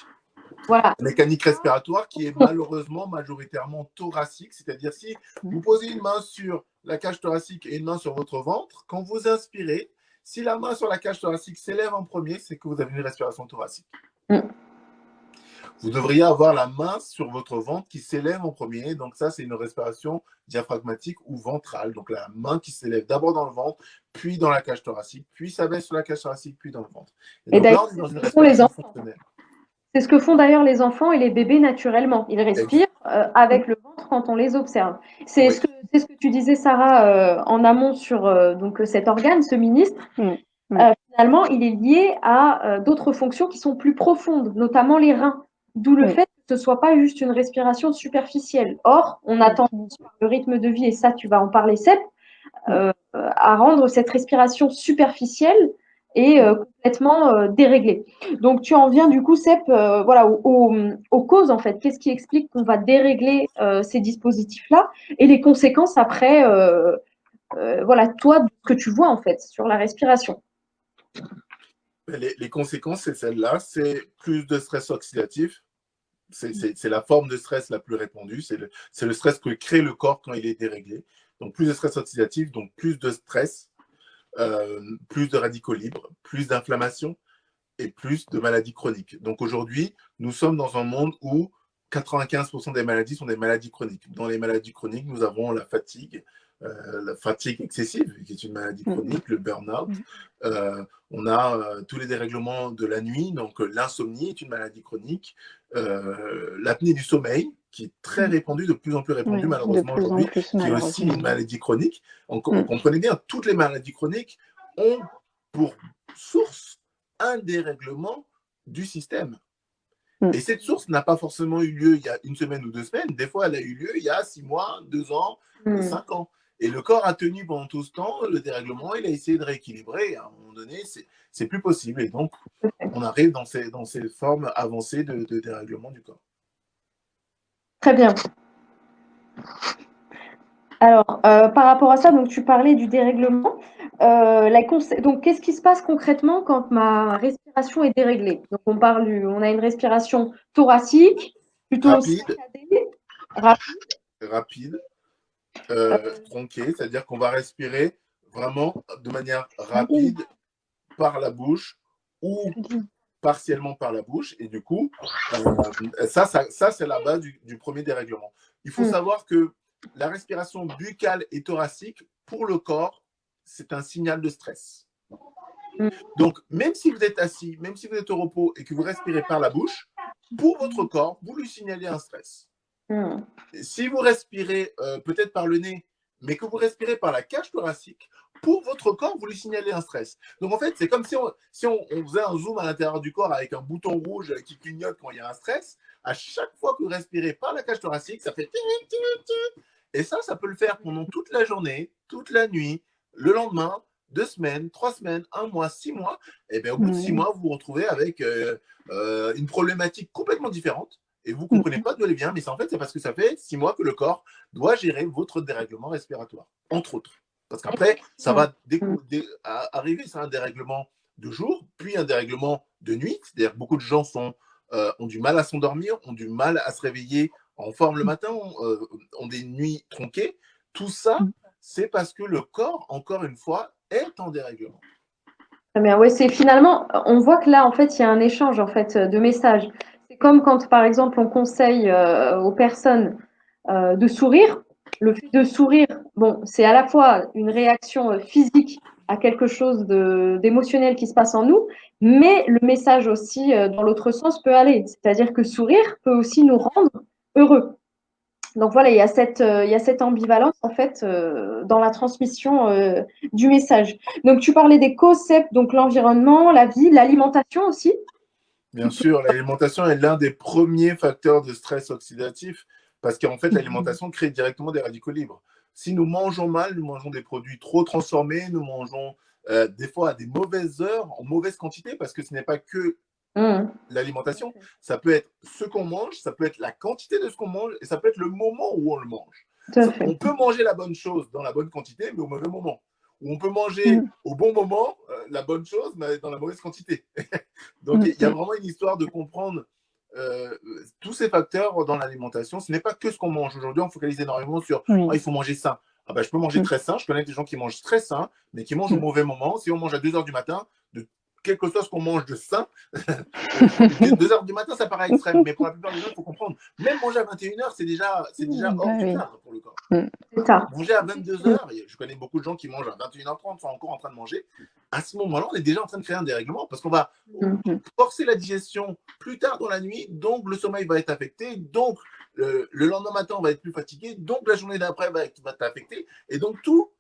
Voilà. La mécanique respiratoire qui est malheureusement majoritairement thoracique, c'est-à-dire si vous posez une main sur la cage thoracique et une main sur votre ventre, quand vous inspirez, si la main sur la cage thoracique s'élève en premier, c'est que vous avez une respiration thoracique. Vous devriez avoir la main sur votre ventre qui s'élève en premier. Donc ça, c'est une respiration diaphragmatique ou ventrale. Donc la main qui s'élève d'abord dans le ventre, puis dans la cage thoracique, puis ça baisse sur la cage thoracique, puis dans le ventre. Et donc là, on est dans une respiration fonctionnelle. C'est ce que font d'ailleurs les enfants et les bébés naturellement. Ils respirent avec le ventre quand on les observe. C'est ce que tu disais, Sarah, en amont sur donc cet organe, ce ministre. Finalement, il est lié à d'autres fonctions qui sont plus profondes, notamment les reins. D'où le fait que ce ne soit pas juste une respiration superficielle. Or, on a tendance, par le rythme de vie, et ça, tu vas en parler, Seb, à rendre cette respiration superficielle et complètement déréglée. Donc, tu en viens du coup, Seb, voilà, aux causes, en fait. Qu'est-ce qui explique qu'on va dérégler ces dispositifs-là et les conséquences après, voilà, toi, ce que tu vois, en fait, sur la respiration. Les conséquences, c'est celle-là, c'est plus de stress oxydatif. C'est la forme de stress la plus répandue. C'est le stress que crée le corps quand il est déréglé. Donc, plus de stress oxydatif, donc plus de stress, plus de radicaux libres, plus d'inflammation et plus de maladies chroniques. Donc, aujourd'hui, nous sommes dans un monde où 95% des maladies sont des maladies chroniques. Dans les maladies chroniques, nous avons la fatigue excessive, qui est une maladie chronique, le burn-out. On a tous les dérèglements de la nuit, donc l'insomnie est une maladie chronique. L'apnée du sommeil, qui est très répandue, de plus en plus répandue malheureusement aujourd'hui, qui est aussi une maladie chronique. Comprenez bien, toutes les maladies chroniques ont pour source un dérèglement du système. Et cette source n'a pas forcément eu lieu il y a 1 semaine ou 2 semaines. Des fois, elle a eu lieu il y a 6 mois, 2 ans, 5 ans. Et le corps a tenu pendant tout ce temps le dérèglement. Il a essayé de rééquilibrer. Et à un moment donné, c'est plus possible. Et donc, on arrive dans ces formes avancées de dérèglement du corps. Très bien. Alors, par rapport à ça, donc tu parlais du dérèglement. Donc, qu'est-ce qui se passe concrètement quand ma respiration est déréglée? Donc, on a une respiration thoracique, plutôt rapide, tronquée, c'est-à-dire qu'on va respirer vraiment de manière rapide par la bouche ou partiellement par la bouche. Et du coup, ça c'est la base du premier dérèglement. Il faut savoir que la respiration buccale et thoracique, pour le corps, c'est un signal de stress. Donc, même si vous êtes assis, même si vous êtes au repos et que vous respirez par la bouche, pour votre corps, vous lui signalez un stress. Si vous respirez peut-être par le nez, mais que vous respirez par la cage thoracique, pour votre corps, vous lui signalez un stress. Donc, en fait, c'est comme si on faisait un zoom à l'intérieur du corps avec un bouton rouge qui clignote quand il y a un stress. À chaque fois que vous respirez par la cage thoracique, ça fait... Et ça peut le faire pendant toute la journée, toute la nuit, le lendemain, 2 semaines, 3 semaines, 1 mois, 6 mois. Et bien, au bout de 6 mois, vous vous retrouvez avec une problématique complètement différente. Et vous ne comprenez pas d'où elle vient, mais en fait, c'est parce que ça fait 6 mois que le corps doit gérer votre dérèglement respiratoire, entre autres. Parce qu'après, ça va arriver sur un dérèglement de jour, puis un dérèglement de nuit. C'est-à-dire que beaucoup de gens ont du mal à s'endormir, ont du mal à se réveiller en forme le matin, ont des nuits tronquées. Tout ça, c'est parce que le corps, encore une fois, est en dérèglement. Très bien. Oui, c'est finalement, on voit que là, en fait, il y a un échange en fait de messages. C'est comme quand, par exemple, on conseille aux personnes de sourire. Le fait de sourire, bon, c'est à la fois une réaction physique à quelque chose d'émotionnel qui se passe en nous, mais le message aussi, dans l'autre sens, peut aller. C'est-à-dire que sourire peut aussi nous rendre heureux. Donc voilà, il y a cette ambivalence en fait dans la transmission du message. Donc tu parlais des causes, donc l'environnement, la vie, l'alimentation aussi. Bien sûr, l'alimentation est l'un des premiers facteurs de stress oxydatif parce qu'en fait, l'alimentation crée directement des radicaux libres. Si nous mangeons mal, nous mangeons des produits trop transformés, nous mangeons des fois à des mauvaises heures, en mauvaise quantité, parce que ce n'est pas que l'alimentation, ça peut être ce qu'on mange, ça peut être la quantité de ce qu'on mange et ça peut être le moment où on le mange. On peut manger la bonne chose dans la bonne quantité, mais au mauvais moment. Ou on peut manger au bon moment la bonne chose, mais dans la mauvaise quantité. Donc, il y a vraiment une histoire de comprendre tous ces facteurs dans l'alimentation. Ce n'est pas que ce qu'on mange. Aujourd'hui, on focalise énormément sur il faut manger sain. Ah ben, je peux manger très sain. Je connais des gens qui mangent très sain, mais qui mangent au mauvais moment. Si on mange à 2 h du matin, quel que soit ce qu'on mange de sain, 2 h du matin, ça paraît extrême, mais pour la plupart des gens, il faut comprendre. Même manger à 21 h, c'est déjà hors du cadre pour le corps. Manger à 22 h, je connais beaucoup de gens qui mangent à 21 h 30, sont encore en train de manger. À ce moment-là, on est déjà en train de créer un dérèglement parce qu'on va forcer la digestion plus tard dans la nuit, donc le sommeil va être affecté, donc le lendemain matin, on va être plus fatigué, donc la journée d'après va être affectée, et donc tout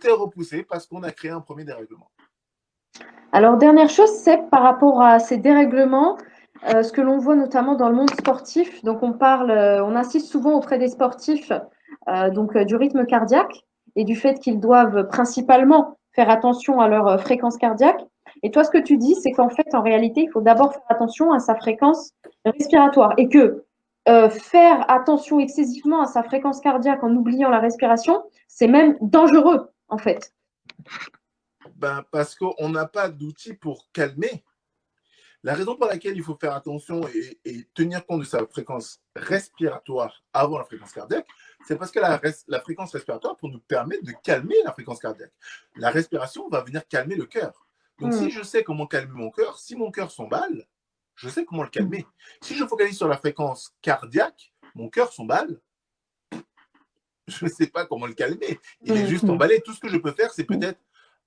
est repoussé parce qu'on a créé un premier dérèglement. Alors, dernière chose, c'est par rapport à ces dérèglements, ce que l'on voit notamment dans le monde sportif. Donc, on insiste souvent auprès des sportifs du rythme cardiaque et du fait qu'ils doivent principalement faire attention à leur fréquence cardiaque. Et toi, ce que tu dis, c'est qu'en fait, en réalité, il faut d'abord faire attention à sa fréquence respiratoire et que faire attention excessivement à sa fréquence cardiaque en oubliant la respiration, c'est même dangereux, en fait. Parce qu'on n'a pas d'outils pour calmer. La raison pour laquelle il faut faire attention et tenir compte de sa fréquence respiratoire avant la fréquence cardiaque, c'est parce que la fréquence respiratoire pour nous permettre de calmer la fréquence cardiaque. La respiration va venir calmer le cœur. Donc, si je sais comment calmer mon cœur, si mon cœur s'emballe, je sais comment le calmer. Si je focalise sur la fréquence cardiaque, mon cœur s'emballe, je ne sais pas comment le calmer. Il est juste emballé. Tout ce que je peux faire, c'est peut-être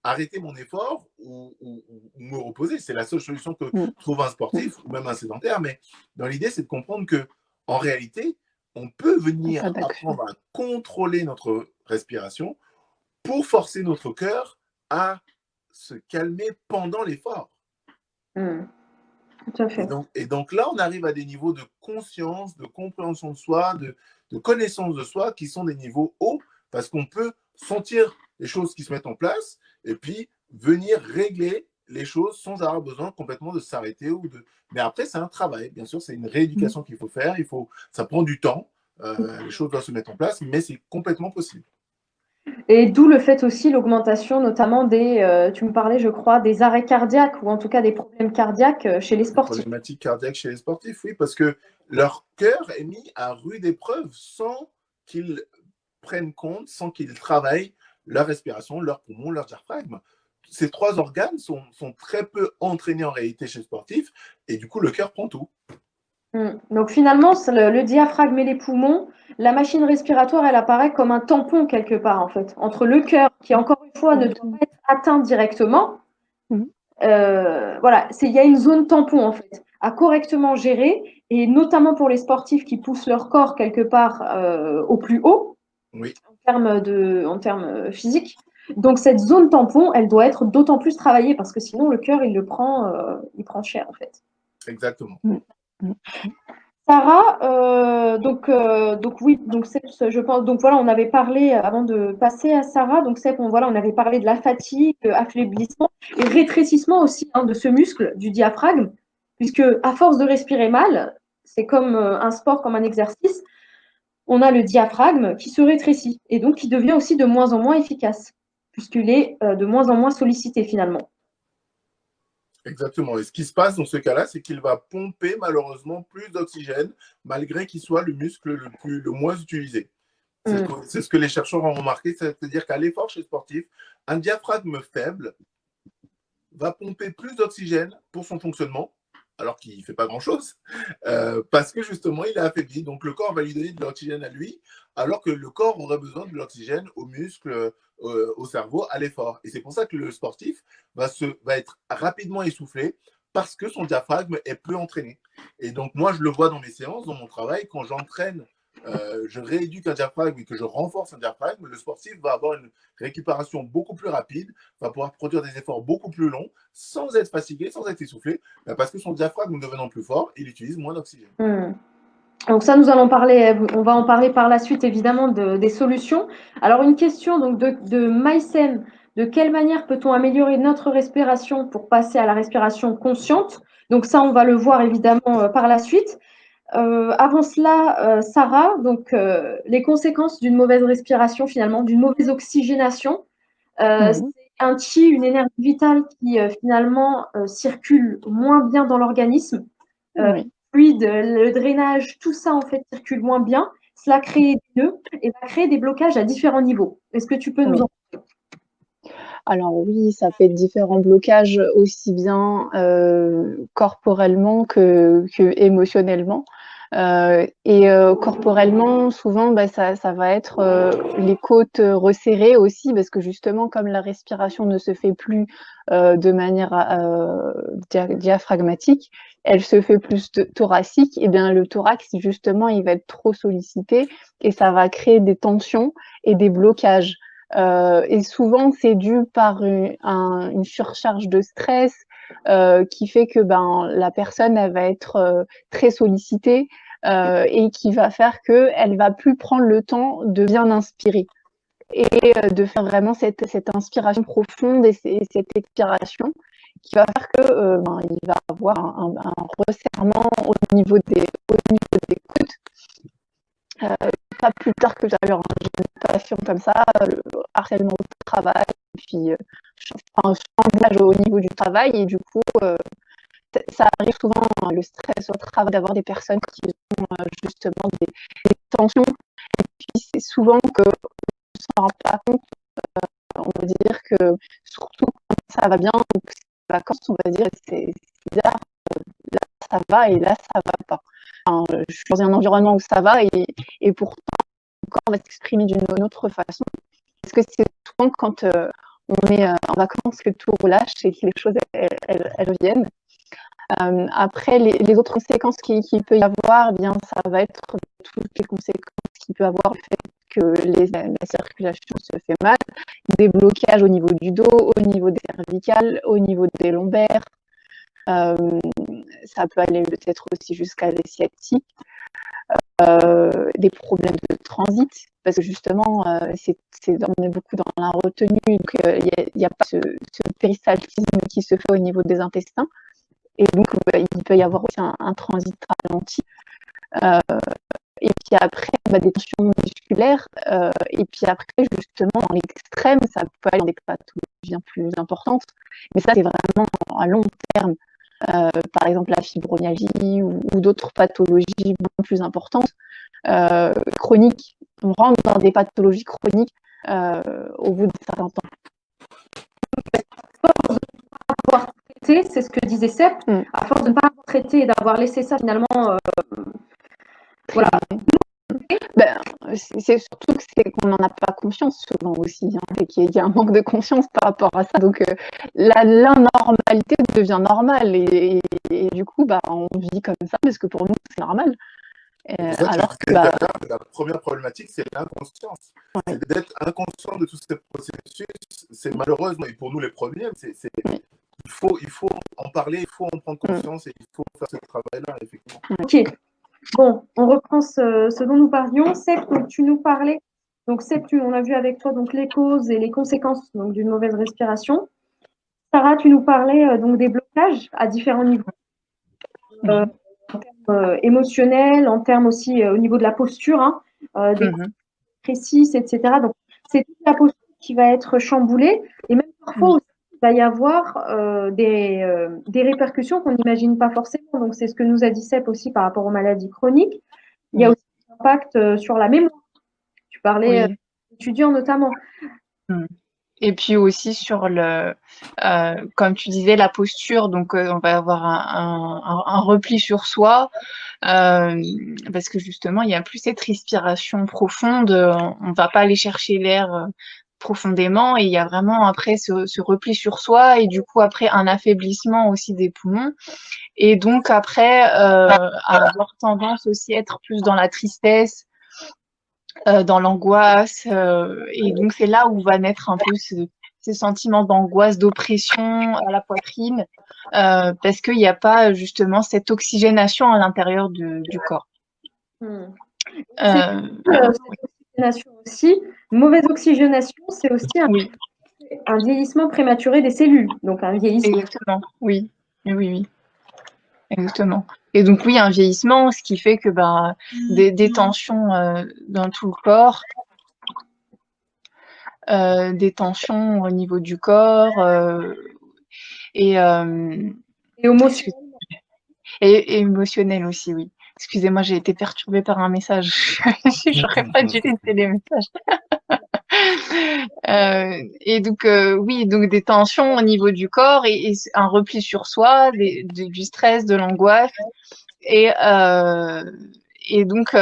arrêter mon effort ou me reposer. C'est la seule solution que trouve un sportif ou même un sédentaire. Mais dans l'idée, c'est de comprendre que en réalité, on peut venir apprendre à contrôler notre respiration pour forcer notre cœur à se calmer pendant l'effort. Tout à fait. Et donc là, on arrive à des niveaux de conscience, de compréhension de soi, de connaissance de soi qui sont des niveaux hauts parce qu'on peut sentir les choses qui se mettent en place et puis venir régler les choses sans avoir besoin complètement de s'arrêter. Mais après, c'est un travail. Bien sûr, c'est une rééducation qu'il faut faire. Ça prend du temps. Les choses doivent se mettre en place, mais c'est complètement possible. Et d'où le fait aussi l'augmentation notamment tu me parlais, je crois, des arrêts cardiaques ou en tout cas des problèmes cardiaques chez les sportifs. Des problématiques cardiaques chez les sportifs, oui, parce que leur cœur est mis à rude épreuve sans qu'ils prennent compte, sans qu'ils travaillent leur respiration, leur poumon, leur diaphragme. Ces trois organes sont très peu entraînés en réalité chez le sportif et du coup, le cœur prend tout. Donc finalement, le diaphragme et les poumons, la machine respiratoire, elle apparaît comme un tampon quelque part en fait, entre le cœur qui encore une fois ne doit pas être atteint directement. Voilà, il y a une zone tampon en fait, à correctement gérer et notamment pour les sportifs qui poussent leur corps quelque part au plus haut en termes physiques. Donc cette zone tampon, elle doit être d'autant plus travaillée parce que sinon le cœur il prend cher en fait. Exactement. Sarah, donc je pense, donc voilà, on avait parlé avant de passer à Sarah, donc on avait parlé de la fatigue, affaiblissement et rétrécissement aussi de ce muscle du diaphragme, puisque à force de respirer mal, c'est comme un sport, comme un exercice, on a le diaphragme qui se rétrécit et donc qui devient aussi de moins en moins efficace, puisqu'il est de moins en moins sollicité finalement. Exactement. Et ce qui se passe dans ce cas-là, c'est qu'il va pomper malheureusement plus d'oxygène, malgré qu'il soit le muscle le moins utilisé. C'est ce que les chercheurs ont remarqué, c'est-à-dire qu'à l'effort chez le sportif, un diaphragme faible va pomper plus d'oxygène pour son fonctionnement, alors qu'il ne fait pas grand-chose, parce que justement, il est affaibli. Donc, le corps va lui donner de l'oxygène à lui, alors que le corps aurait besoin de l'oxygène aux muscles, au cerveau, à l'effort. Et c'est pour ça que le sportif va être rapidement essoufflé, parce que son diaphragme est peu entraîné. Et donc, moi, je le vois dans mes séances, dans mon travail, quand j'entraîne, je rééduque un diaphragme et que je renforce un diaphragme, le sportif va avoir une récupération beaucoup plus rapide, va pouvoir produire des efforts beaucoup plus longs, sans être fatigué, sans être essoufflé, parce que son diaphragme devenant plus fort, il utilise moins d'oxygène. Donc ça, on va en parler par la suite évidemment des solutions. Alors une question donc de Maïsem, de quelle manière peut-on améliorer notre respiration pour passer à la respiration consciente? Donc ça, on va le voir évidemment par la suite. Avant cela, Sarah, donc les conséquences d'une mauvaise respiration finalement, d'une mauvaise oxygénation, c'est un chi, une énergie vitale qui finalement circule moins bien dans l'organisme. Fluide, le drainage, tout ça en fait circule moins bien. Cela crée des nœuds et va créer des blocages à différents niveaux. Est-ce que tu peux nous en parler? Alors oui, ça fait différents blocages aussi bien corporellement que émotionnellement. Corporellement, souvent, ça va être les côtes resserrées aussi, parce que justement, comme la respiration ne se fait plus de manière diaphragmatique, elle se fait plus thoracique, et bien le thorax, justement, il va être trop sollicité et ça va créer des tensions et des blocages. Et souvent, c'est dû par une surcharge de stress qui fait que la personne, elle va être très sollicitée et qui va faire qu'elle va plus prendre le temps de bien inspirer et de faire vraiment cette inspiration profonde et cette expiration qui va faire que il va avoir un resserrement au niveau des côtes. Pas plus tard que j'ai eu une passion comme ça, le harcèlement au travail, puis chantage au niveau du travail, et du coup, ça arrive souvent, le stress au travail, d'avoir des personnes qui ont justement des tensions, et puis c'est souvent qu'on ne s'en rend pas compte, on va dire que surtout quand ça va bien, donc c'est les vacances, on va dire, c'est bizarre, là ça va et là, ça va pas. Enfin, je suis dans un environnement où ça va et pourtant, le corps va s'exprimer d'une autre façon. Parce que c'est souvent quand on est en vacances que tout relâche et que les choses, elles viennent. Après, les autres conséquences qu'il peut y avoir, eh bien, ça va être toutes les conséquences qu'il peut y avoir, le fait que la circulation se fait mal, des blocages au niveau du dos, au niveau des cervicales, au niveau des lombaires. Ça peut aller peut-être aussi jusqu'à des sciatiques, des problèmes de transit, parce que justement, on est beaucoup dans la retenue, donc il n'y a pas ce péristaltisme qui se fait au niveau des intestins. Et donc, il peut y avoir aussi un transit ralenti. Et puis après, des tensions musculaires. Et puis après, justement, dans l'extrême, ça peut aller dans des pathologies bien plus importantes. Mais ça, c'est vraiment à long terme. Par exemple, la fibromyalgie ou d'autres pathologies bien plus importantes, chroniques. On rentre dans des pathologies chroniques au bout de certains temps. C'est ce que disait Sepp, à force de ne pas avoir traité et d'avoir laissé ça finalement, voilà. C'est surtout qu'on n'en a pas conscience souvent aussi, et qu'il y a un manque de conscience par rapport à ça. Donc l'anormalité devient normale et du coup, on vit comme ça parce que pour nous, c'est normal. Alors que la première problématique, c'est l'inconscience. Ouais. C'est d'être inconscient de tous ces processus. C'est malheureusement, et pour nous les premiers, il faut en parler, il faut en prendre conscience et il faut faire ce travail-là, effectivement. Ok. Bon, on reprend ce dont nous parlions. Sepp, donc tu nous parlais. Donc Sepp, on a vu avec toi donc les causes et les conséquences donc d'une mauvaise respiration. Sarah, tu nous parlais donc des blocages à différents niveaux, en termes émotionnels, en termes aussi au niveau de la posture, des précises, etc. Donc c'est toute la posture qui va être chamboulée et même parfois aussi, il va y avoir des répercussions qu'on n'imagine pas forcément. Donc, c'est ce que nous a dit Sepp aussi par rapport aux maladies chroniques. Il y a aussi un impact sur la mémoire. Tu parlais d'étudiants notamment. Et puis aussi sur comme tu disais, la posture. Donc, on va avoir un repli sur soi parce que justement, il n'y a plus cette respiration profonde. On ne va pas aller chercher l'air profondément et il y a vraiment après ce repli sur soi et du coup après un affaiblissement aussi des poumons et donc après à avoir tendance aussi à être plus dans la tristesse, dans l'angoisse et donc c'est là où va naître un peu ces sentiments d'angoisse, d'oppression à la poitrine parce qu'il n'y a pas justement cette oxygénation à l'intérieur du corps. Oxygénation aussi. Mauvaise oxygénation, c'est aussi un vieillissement prématuré des cellules. Donc un vieillissement. Exactement, oui. Exactement. Et donc oui, un vieillissement, ce qui fait que des tensions dans tout le corps, des tensions au niveau du corps et émotionnel. Et émotionnel aussi, oui. Excusez-moi, j'ai été perturbée par un message. J'aurais pas dû laisser les messages. Et donc oui, donc des tensions au niveau du corps et un repli sur soi, du stress, de l'angoisse et donc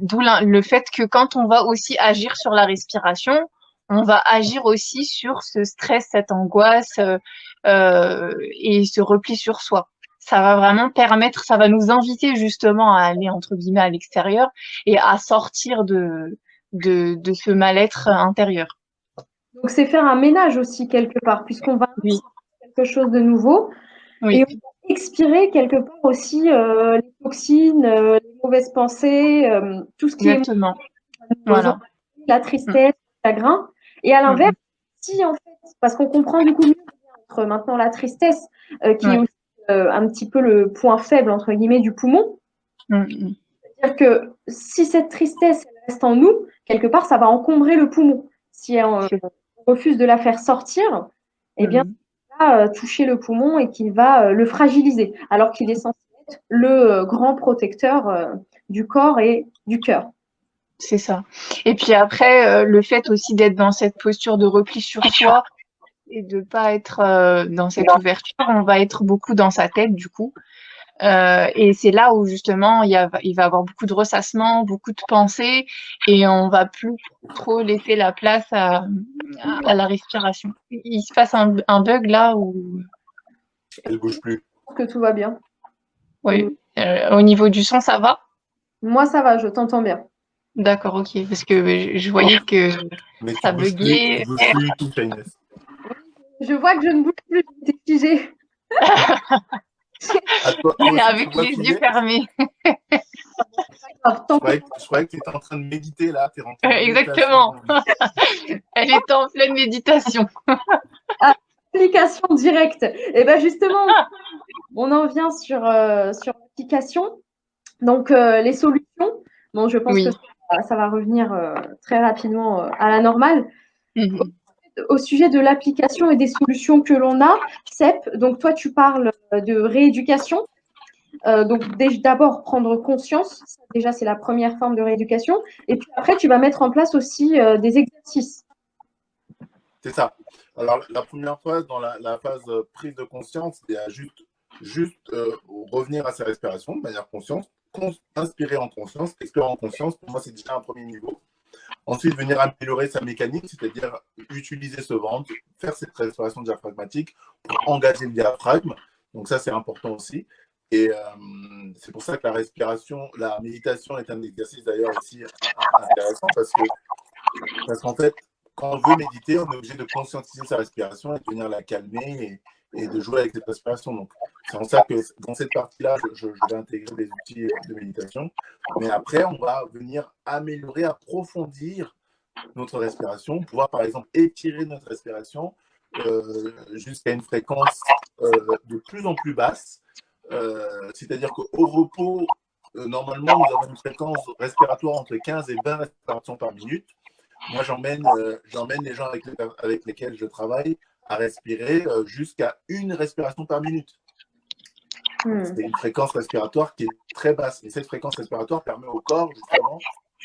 d'où le fait que quand on va aussi agir sur la respiration, on va agir aussi sur ce stress, cette angoisse et ce repli sur soi. Ça va vraiment permettre, ça va nous inviter justement à aller entre guillemets à l'extérieur et à sortir de ce mal-être intérieur. Donc, c'est faire un ménage aussi quelque part, puisqu'on va quelque chose de nouveau. Et on va expirer quelque part aussi les toxines, les mauvaises pensées, tout ce qui est la tristesse, le chagrin. Et à l'inverse, si en fait, parce qu'on comprend du coup mieux entre maintenant la tristesse, qui est aussi un petit peu le point faible, entre guillemets, du poumon. C'est-à-dire que si cette tristesse reste en nous, quelque part, ça va encombrer le poumon. Si on refuse de la faire sortir, eh bien, ça va toucher le poumon et qu'il va le fragiliser, alors qu'il est censé être le grand protecteur du corps et du cœur. C'est ça. Et puis après, le fait aussi d'être dans cette posture de repli sur soi et de pas être dans cette ouverture, on va être beaucoup dans sa tête du coup. Et c'est là où justement il va avoir beaucoup de ressassement, beaucoup de pensées, et on va plus trop laisser la place à la respiration. Il se passe un bug là où, Elle bouge plus. Que tout va bien. oui, au niveau du son, ça va? Moi, ça va, je t'entends bien. D'accord, ok, parce que je voyais que Mais ça buguait. tu bouges plus du tout, Inès. Je vois que je ne bouge plus, j'étais figée. Ah, toi aussi, tu Avec vois les yeux figé? fermés. Alors, tant que Je croyais que tu étais en train de méditer là, tu es rentré en méditation. Exactement. Elle était en pleine méditation. application directe. Et bien justement, on en vient sur l'application. Donc, les solutions. Bon, je pense que Oui. ça va revenir très rapidement à la normale. Mhm. Au sujet de l'application et des solutions que l'on a, CEP, donc toi, tu parles de rééducation. Donc, d'abord, prendre conscience. Ça, déjà, c'est la première forme de rééducation. Et puis après, tu vas mettre en place aussi des exercices. C'est ça. Alors, la première phase, dans la phase prise de conscience, c'est à juste revenir à sa respiration de manière consciente, inspirer en conscience, expirer en conscience. Pour moi, c'est déjà un premier niveau. Ensuite, venir améliorer sa mécanique, c'est-à-dire utiliser ce ventre, faire cette respiration diaphragmatique pour engager le diaphragme. Donc ça, c'est important aussi. Et c'est pour ça que la respiration, la méditation est un exercice d'ailleurs aussi intéressant parce qu'en fait, quand on veut méditer, on est obligé de conscientiser sa respiration et de venir la calmer et de jouer avec cette respiration. Donc, c'est en ça que dans cette partie-là, je vais intégrer des outils de méditation. Mais après, on va venir améliorer, approfondir notre respiration, pouvoir par exemple étirer notre respiration jusqu'à une fréquence de plus en plus basse. C'est-à-dire qu'au repos, normalement, nous avons une fréquence respiratoire entre 15 et 20 respirations par minute. Moi, j'emmène les gens avec lesquels je travaille à respirer jusqu'à une respiration par minute. C'est une fréquence respiratoire qui est très basse. Et cette fréquence respiratoire permet au corps, justement,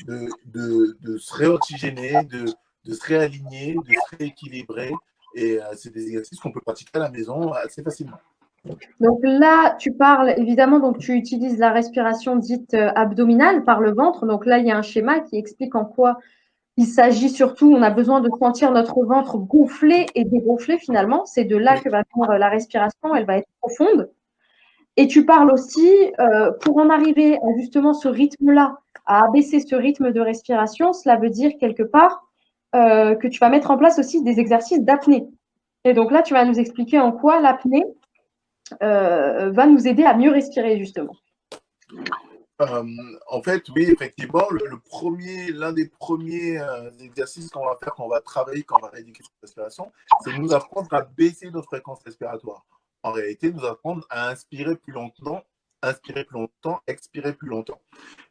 de se réoxygéner, de se réaligner, de se rééquilibrer. Et c'est des exercices qu'on peut pratiquer à la maison assez facilement. Donc là, tu parles évidemment, donc tu utilises la respiration dite abdominale par le ventre. Donc là, il y a un schéma qui explique en quoi il s'agit surtout, on a besoin de sentir notre ventre gonfler et dégonfler finalement. C'est de là que va venir la respiration, elle va être profonde. Et tu parles aussi, pour en arriver à justement ce rythme-là, à abaisser ce rythme de respiration, cela veut dire quelque part que tu vas mettre en place aussi des exercices d'apnée. Et donc là, tu vas nous expliquer en quoi l'apnée va nous aider à mieux respirer justement. En fait, oui, effectivement, l'un des premiers exercices qu'on va faire, qu'on va travailler, qu'on va rééduquer cette respiration, c'est nous apprendre à baisser notre fréquence respiratoire. En réalité, nous apprendre à inspirer plus longtemps, expirer plus longtemps.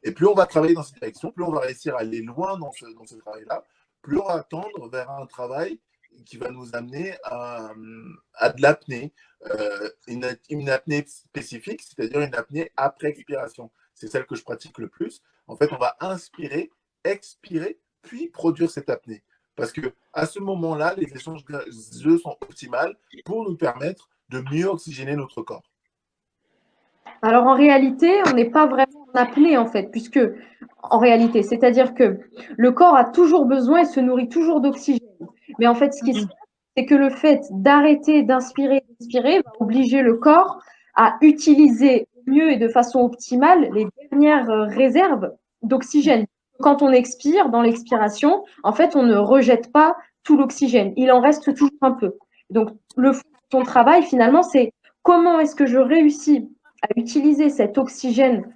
Et plus on va travailler dans cette direction, plus on va réussir à aller loin dans ce travail-là, plus on va tendre vers un travail qui va nous amener à de l'apnée, une apnée spécifique, c'est-à-dire une apnée après expiration. C'est celle que je pratique le plus. En fait, on va inspirer, expirer, puis produire cette apnée. Parce que à ce moment-là, les échanges gazeux sont optimales pour nous permettre de mieux oxygéner notre corps. Alors en réalité, on n'est pas vraiment en apnée en fait, puisque en réalité, c'est-à-dire que le corps a toujours besoin et se nourrit toujours d'oxygène. Mais en fait, ce qui se passe, c'est que le fait d'arrêter d'inspirer, d'expirer va obliger le corps à utiliser mieux et de façon optimale les dernières réserves d'oxygène. Quand on expire, dans l'expiration, en fait, on ne rejette pas tout l'oxygène. Il en reste toujours un peu. Donc, le fond de ton travail, finalement, c'est comment est-ce que je réussis à utiliser cet oxygène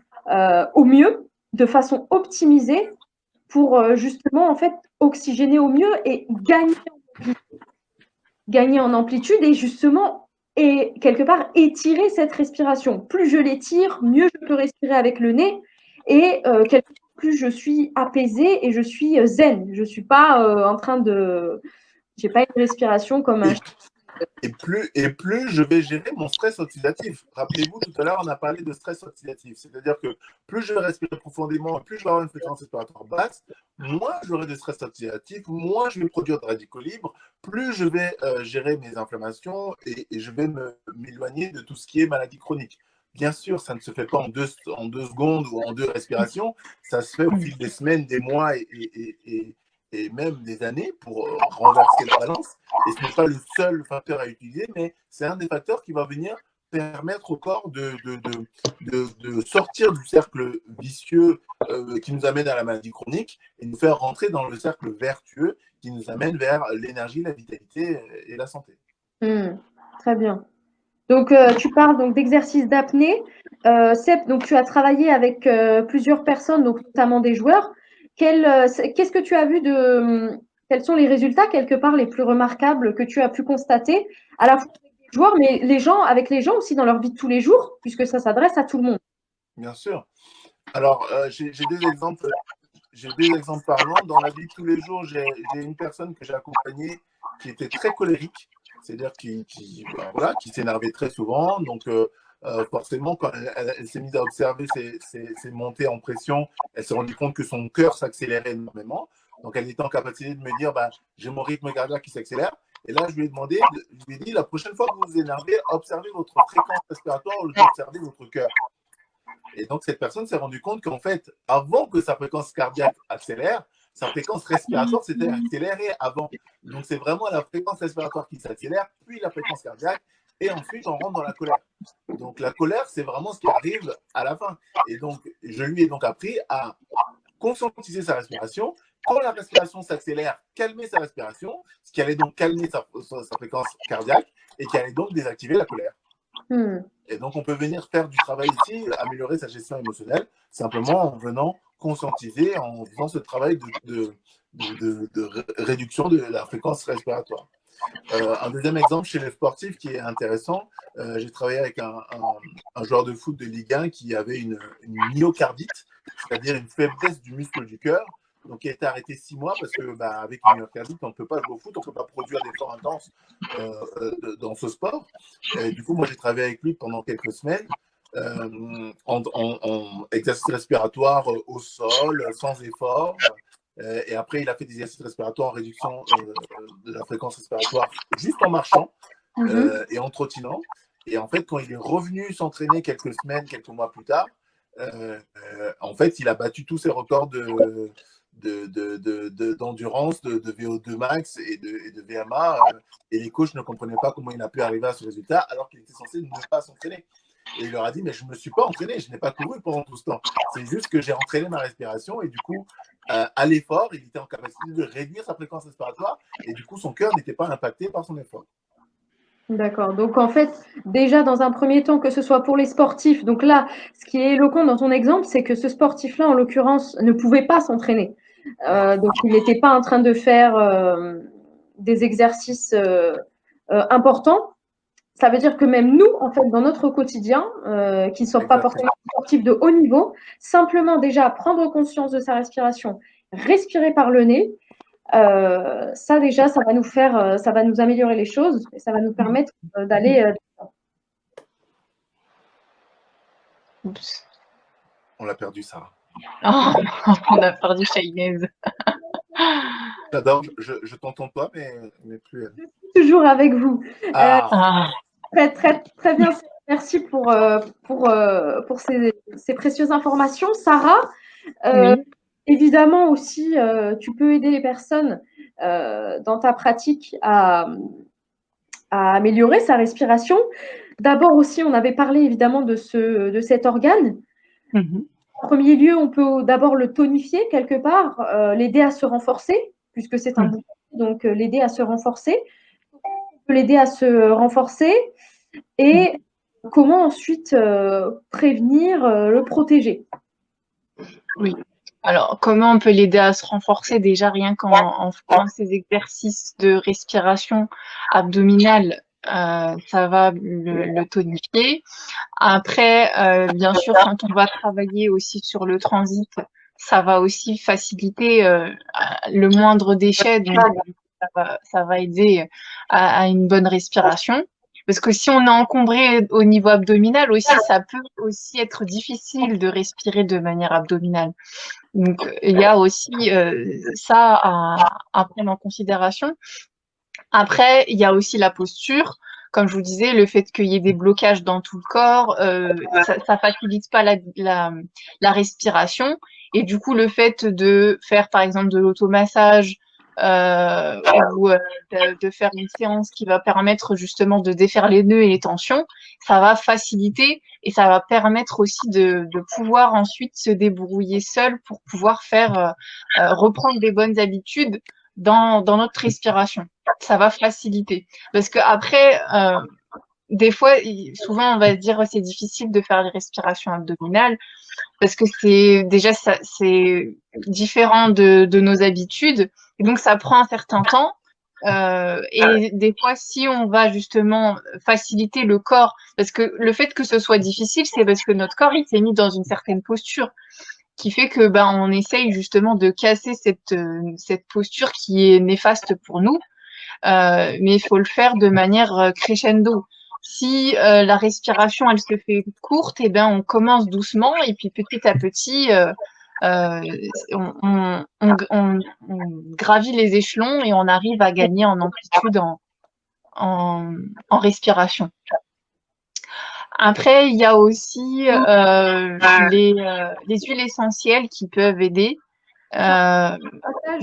au mieux, de façon optimisée, pour justement, en fait, oxygéner au mieux et gagner en amplitude et justement, et quelque part, étirer cette respiration. Plus je l'étire, mieux je peux respirer avec le nez et quelque part, plus je suis apaisée et je suis zen. Je ne suis pas en train de... Je n'ai pas une respiration comme un... Et plus je vais gérer mon stress oxydatif. Rappelez-vous, tout à l'heure, on a parlé de stress oxydatif. C'est-à-dire que plus je vais respirer profondément, plus je vais avoir une fréquence respiratoire basse, moins j'aurai de stress oxydatif, moins je vais produire de radicaux libres, plus je vais gérer mes inflammations et je vais m'éloigner de tout ce qui est maladie chronique. bien sûr, ça ne se fait pas en deux secondes ou en deux respirations. Ça se fait au fil des semaines, des mois et même des années pour renverser la balance. Et ce n'est pas le seul facteur à utiliser, mais c'est un des facteurs qui va venir permettre au corps de sortir du cercle vicieux qui nous amène à la maladie chronique et nous faire rentrer dans le cercle vertueux qui nous amène vers l'énergie, la vitalité et la santé. Très bien. Donc, tu parles donc d'exercices d'apnée. Seb, donc tu as travaillé avec plusieurs personnes, donc notamment des joueurs. Qu'est-ce que tu as vu quels sont les résultats quelque part les plus remarquables que tu as pu constater à la fois avec les joueurs, mais avec les gens aussi dans leur vie de tous les jours, puisque ça s'adresse à tout le monde. Bien sûr. Alors, j'ai deux exemples. J'ai deux exemples parlants. Dans la vie de tous les jours, j'ai une personne que j'ai accompagnée qui était très colérique, c'est-à-dire qui s'énervait très souvent. Donc, forcément, quand elle s'est mise à observer ses montées en pression, elle s'est rendue compte que son cœur s'accélérait énormément. Donc, elle était en capacité de me dire, j'ai mon rythme cardiaque qui s'accélère. Et là, je lui ai dit, la prochaine fois que vous vous énervez, observez votre fréquence respiratoire ou observez votre cœur. Et donc, cette personne s'est rendue compte qu'en fait, avant que sa fréquence cardiaque accélère, sa fréquence respiratoire s'était accélérée avant. Donc, c'est vraiment la fréquence respiratoire qui s'accélère, puis la fréquence cardiaque, et ensuite, on rentre dans la colère. Donc, la colère, c'est vraiment ce qui arrive à la fin. Et donc, je lui ai donc appris à conscientiser sa respiration. Quand la respiration s'accélère, calmer sa respiration, ce qui allait donc calmer sa fréquence cardiaque et qui allait donc désactiver la colère. Et donc, on peut venir faire du travail ici, améliorer sa gestion émotionnelle, simplement en venant conscientiser, en faisant ce travail de réduction de la fréquence respiratoire. Un deuxième exemple chez les sportifs qui est intéressant, j'ai travaillé avec un joueur de foot de Ligue 1 qui avait une myocardite, c'est-à-dire une faiblesse du muscle du cœur. Donc, il a été arrêté 6 mois parce que, avec une myocardite, on ne peut pas jouer au foot, on ne peut pas produire d'efforts intenses dans ce sport. Et du coup, moi, j'ai travaillé avec lui pendant quelques semaines en exercice respiratoire au sol, sans effort. Et après, il a fait des exercices respiratoires en réduction de la fréquence respiratoire juste en marchant et en trottinant. Et en fait, quand il est revenu s'entraîner quelques semaines, quelques mois plus tard, en fait, il a battu tous ses records d'endurance, de VO2 max et de VMA. Et les coachs ne comprenaient pas comment il a pu arriver à ce résultat alors qu'il était censé ne pas s'entraîner. Et il leur a dit, mais je ne me suis pas entraîné, je n'ai pas couru pendant tout ce temps. C'est juste que j'ai entraîné ma respiration et du coup, à l'effort, il était en capacité de réduire sa fréquence respiratoire et du coup, son cœur n'était pas impacté par son effort. D'accord. Donc, en fait, déjà, dans un premier temps, que ce soit pour les sportifs, donc là, ce qui est éloquent dans ton exemple, c'est que ce sportif-là, en l'occurrence, ne pouvait pas s'entraîner. Donc, il n'était pas en train de faire des exercices importants. Ça veut dire que même nous, en fait, dans notre quotidien, qui ne sommes pas forcément sportifs de haut niveau, simplement déjà prendre conscience de sa respiration, respirer par le nez, ça déjà, ça va nous améliorer les choses et ça va nous permettre d'aller. Oups. On l'a perdu, Sarah. Oh, on a perdu Shaïnez. J'adore, je t'entends pas, mais plus elle. Toujours avec vous. Très, très, très bien. Merci pour ces précieuses informations. Sarah, oui. Évidemment aussi, tu peux aider les personnes dans ta pratique à améliorer sa respiration. D'abord aussi, on avait parlé évidemment de cet organe. En premier lieu, on peut d'abord le tonifier quelque part, l'aider à se renforcer, puisque c'est un bouton, donc l'aider à se renforcer. On peut l'aider à se renforcer et comment ensuite prévenir, le protéger. Oui. Alors, comment on peut l'aider à se renforcer? Déjà, rien qu'en faisant ces exercices de respiration abdominale, ça va le tonifier. Après, bien sûr, quand on va travailler aussi sur le transit, ça va aussi faciliter le moindre déchet, donc ça va aider à une bonne respiration. Parce que si on est encombré au niveau abdominal aussi, ça peut aussi être difficile de respirer de manière abdominale. Donc, il y a aussi ça à prendre en considération. Après, il y a aussi la posture. comme je vous disais, le fait qu'il y ait des blocages dans tout le corps, ça facilite pas la respiration. Et du coup, le fait de faire, par exemple, de l'automassage ou de faire une séance qui va permettre justement de défaire les nœuds et les tensions, ça va faciliter et ça va permettre aussi de pouvoir ensuite se débrouiller seul pour pouvoir faire reprendre des bonnes habitudes dans notre respiration. Ça va faciliter. Parce que après, des fois, souvent, on va se dire c'est difficile de faire les respirations abdominales parce que c'est déjà c'est différent de nos habitudes et donc ça prend un certain temps. Et des fois, si on va justement faciliter le corps, parce que le fait que ce soit difficile, c'est parce que notre corps il s'est mis dans une certaine posture qui fait que ben on essaye justement de casser cette posture qui est néfaste pour nous, mais il faut le faire de manière crescendo. Si la respiration elle se fait courte, et ben on commence doucement et puis petit à petit on gravit les échelons et on arrive à gagner en amplitude en respiration. Après, il y a aussi les huiles essentielles qui peuvent aider.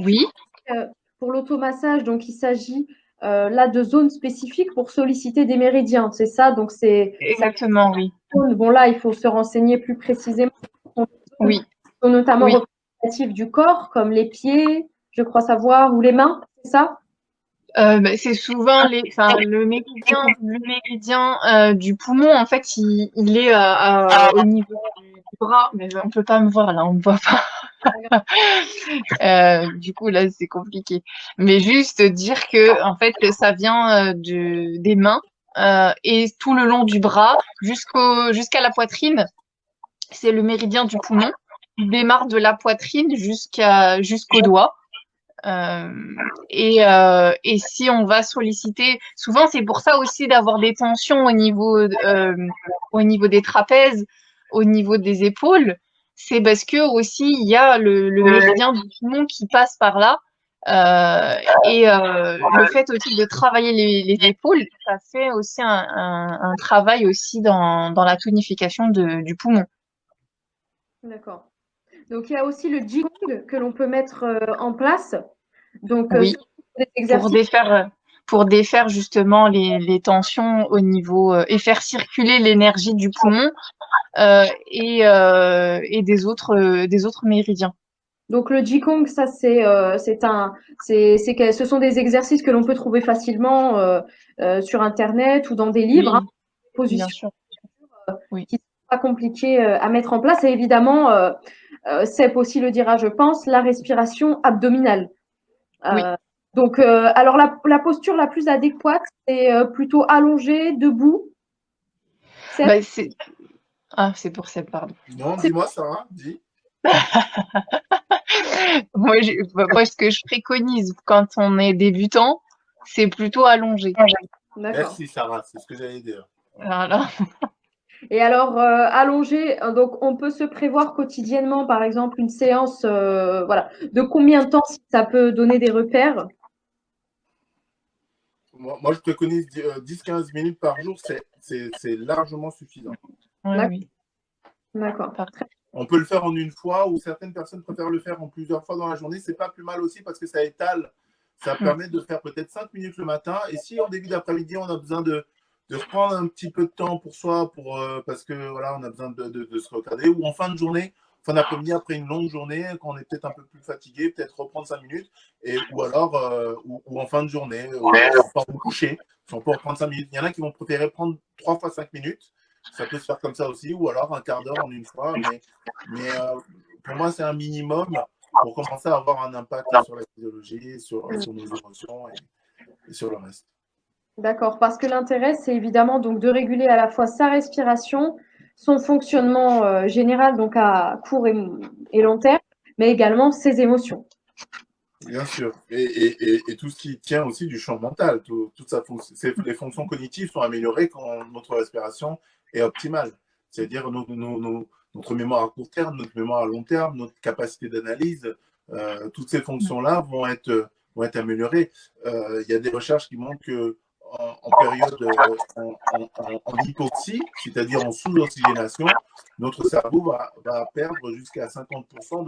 Oui. Pour l'automassage, donc il s'agit là de zones spécifiques pour solliciter des méridiens, c'est ça? Donc c'est exactement, oui. Bon là, il faut se renseigner plus précisément. Oui. Sont notamment oui. représentatifs du corps, comme les pieds, je crois savoir, ou les mains, c'est ça? C'est souvent le méridien du poumon, en fait, il est au niveau du bras, mais on peut pas me voir là, on me voit pas. Du coup, là, c'est compliqué. Mais juste dire que, en fait, ça vient des mains et tout le long du bras jusqu'à la poitrine. C'est le méridien du poumon. Il démarre de la poitrine jusqu'au doigt. Et si on va solliciter, souvent c'est pour ça aussi d'avoir des tensions au niveau des trapèzes, au niveau des épaules, c'est parce que aussi il y a le méridien du poumon qui passe par là. Le fait aussi de travailler les épaules, ça fait aussi un travail aussi dans la tonification du poumon. D'accord. Donc il y a aussi le Qigong que l'on peut mettre en place. Donc oui. des exercices pour défaire justement les tensions au niveau et faire circuler l'énergie du poumon et des autres méridiens. Donc le Qigong, ça ce sont des exercices que l'on peut trouver facilement sur Internet ou dans des livres, oui, hein, positions bien sûr. Oui. qui ne sont pas compliquées à mettre en place. Et évidemment, Seb aussi le dira, je pense, la respiration abdominale. Oui. Donc, alors la posture la plus adéquate, c'est plutôt allongée, debout. C'est pour Seb, pardon. Non, dis-moi, Sarah, dis. Moi, ce que je préconise quand on est débutant, c'est plutôt allongé. Merci, Sarah, c'est ce que j'allais dire. Voilà. Et alors, allongé, donc on peut se prévoir quotidiennement, par exemple, une séance, voilà, de combien de temps si ça peut donner des repères? Moi, je préconise 10-15 minutes par jour, c'est largement suffisant. Oui. D'accord. On peut le faire en une fois, ou certaines personnes préfèrent le faire en plusieurs fois dans la journée. C'est pas plus mal aussi parce que ça étale. Ça permet de faire peut-être 5 minutes le matin. Et si en début d'après-midi, on a besoin de reprendre un petit peu de temps pour soi, parce que voilà, on a besoin de se regarder, ou en fin de journée, fin d'après-midi, après une longue journée, quand on est peut-être un peu plus fatigué, peut-être reprendre 5 minutes, ou alors, ou en fin de journée, pour vous coucher, on peut reprendre 5 minutes. Il y en a qui vont préférer prendre 3 fois 5 minutes. Ça peut se faire comme ça aussi, ou alors un quart d'heure en une fois. Mais pour moi, c'est un minimum pour commencer à avoir un impact sur la physiologie, sur nos émotions et sur le reste. D'accord, parce que l'intérêt, c'est évidemment donc de réguler à la fois sa respiration, son fonctionnement général, donc à court et long terme, mais également ses émotions. Bien sûr. Et tout ce qui tient aussi du champ mental. Les fonctions cognitives sont améliorées quand notre respiration est optimale. C'est-à-dire notre mémoire à court terme, notre mémoire à long terme, notre capacité d'analyse, toutes ces fonctions-là vont être améliorées. Il y a des recherches qui montrent que en période en hypoxie, c'est-à-dire en sous-oxygénation, notre cerveau va perdre jusqu'à 50%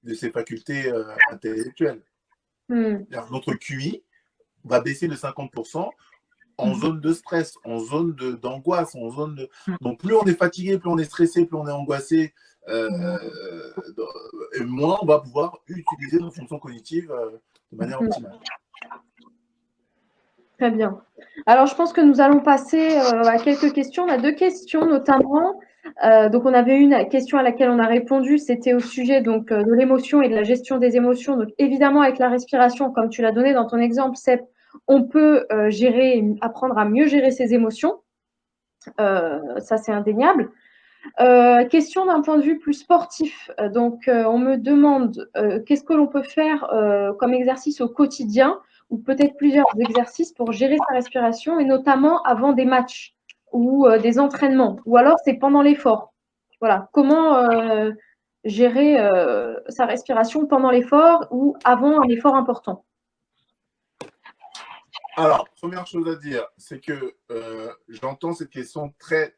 de ses facultés intellectuelles. Notre QI va baisser de 50% en zone de stress, en zone d'angoisse, en zone de... Donc plus on est fatigué, plus on est stressé, plus on est angoissé, moins on va pouvoir utiliser nos fonctions cognitives de manière optimale. Très bien. Alors, je pense que nous allons passer à quelques questions. On a 2 questions notamment. Donc, on avait une question à laquelle on a répondu, c'était au sujet donc, de l'émotion et de la gestion des émotions. Donc, évidemment, avec la respiration, comme tu l'as donné dans ton exemple, Seb, on peut apprendre à mieux gérer ses émotions. Ça, c'est indéniable. Question d'un point de vue plus sportif. Donc, on me demande qu'est-ce que l'on peut faire comme exercice au quotidien ou peut-être plusieurs exercices pour gérer sa respiration et notamment avant des matchs ou des entraînements ou alors c'est pendant l'effort. Voilà, comment gérer sa respiration pendant l'effort ou avant un effort important. Alors, première chose à dire, c'est que j'entends cette question très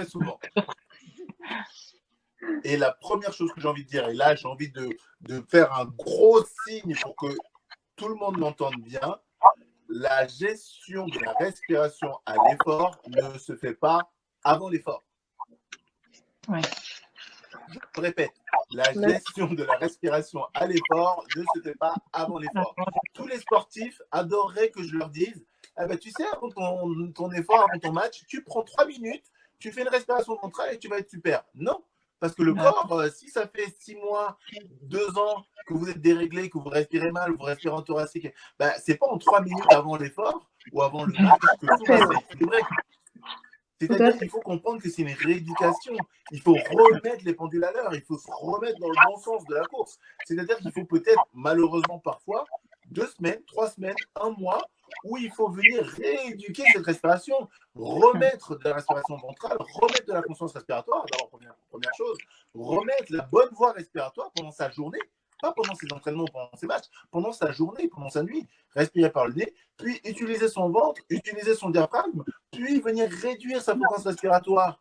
souvent. Et la première chose que j'ai envie de dire, et là j'ai envie de faire un gros signe pour que tout le monde m'entende bien, la gestion de la respiration à l'effort ne se fait pas avant l'effort. Ouais. Je répète, la gestion de la respiration à l'effort ne se fait pas avant l'effort. Tous les sportifs adoreraient que je leur dise, ah ben, tu sais, avant ton effort, avant ton match, tu prends 3 minutes, tu fais une respiration ventrale et tu vas être super. Non, parce que le corps, si ça fait 6 mois, 2 ans que vous êtes déréglé, que vous respirez mal, vous respirez en thoracique, ben, ce n'est pas en 3 minutes avant l'effort ou avant le match que tout va s'équilibrer. C'est-à-dire qu'il faut comprendre que c'est une rééducation. Il faut remettre les pendules à l'heure. Il faut se remettre dans le bon sens de la course. C'est-à-dire qu'il faut peut-être, malheureusement parfois, 2 semaines, 3 semaines, 1 mois, où il faut venir rééduquer cette respiration, remettre de la respiration ventrale, remettre de la conscience respiratoire, d'abord première chose, remettre la bonne voie respiratoire pendant sa journée, pas pendant ses entraînements, pendant ses matchs, pendant sa journée, pendant sa nuit, respirer par le nez, puis utiliser son ventre, utiliser son diaphragme, puis venir réduire sa fréquence respiratoire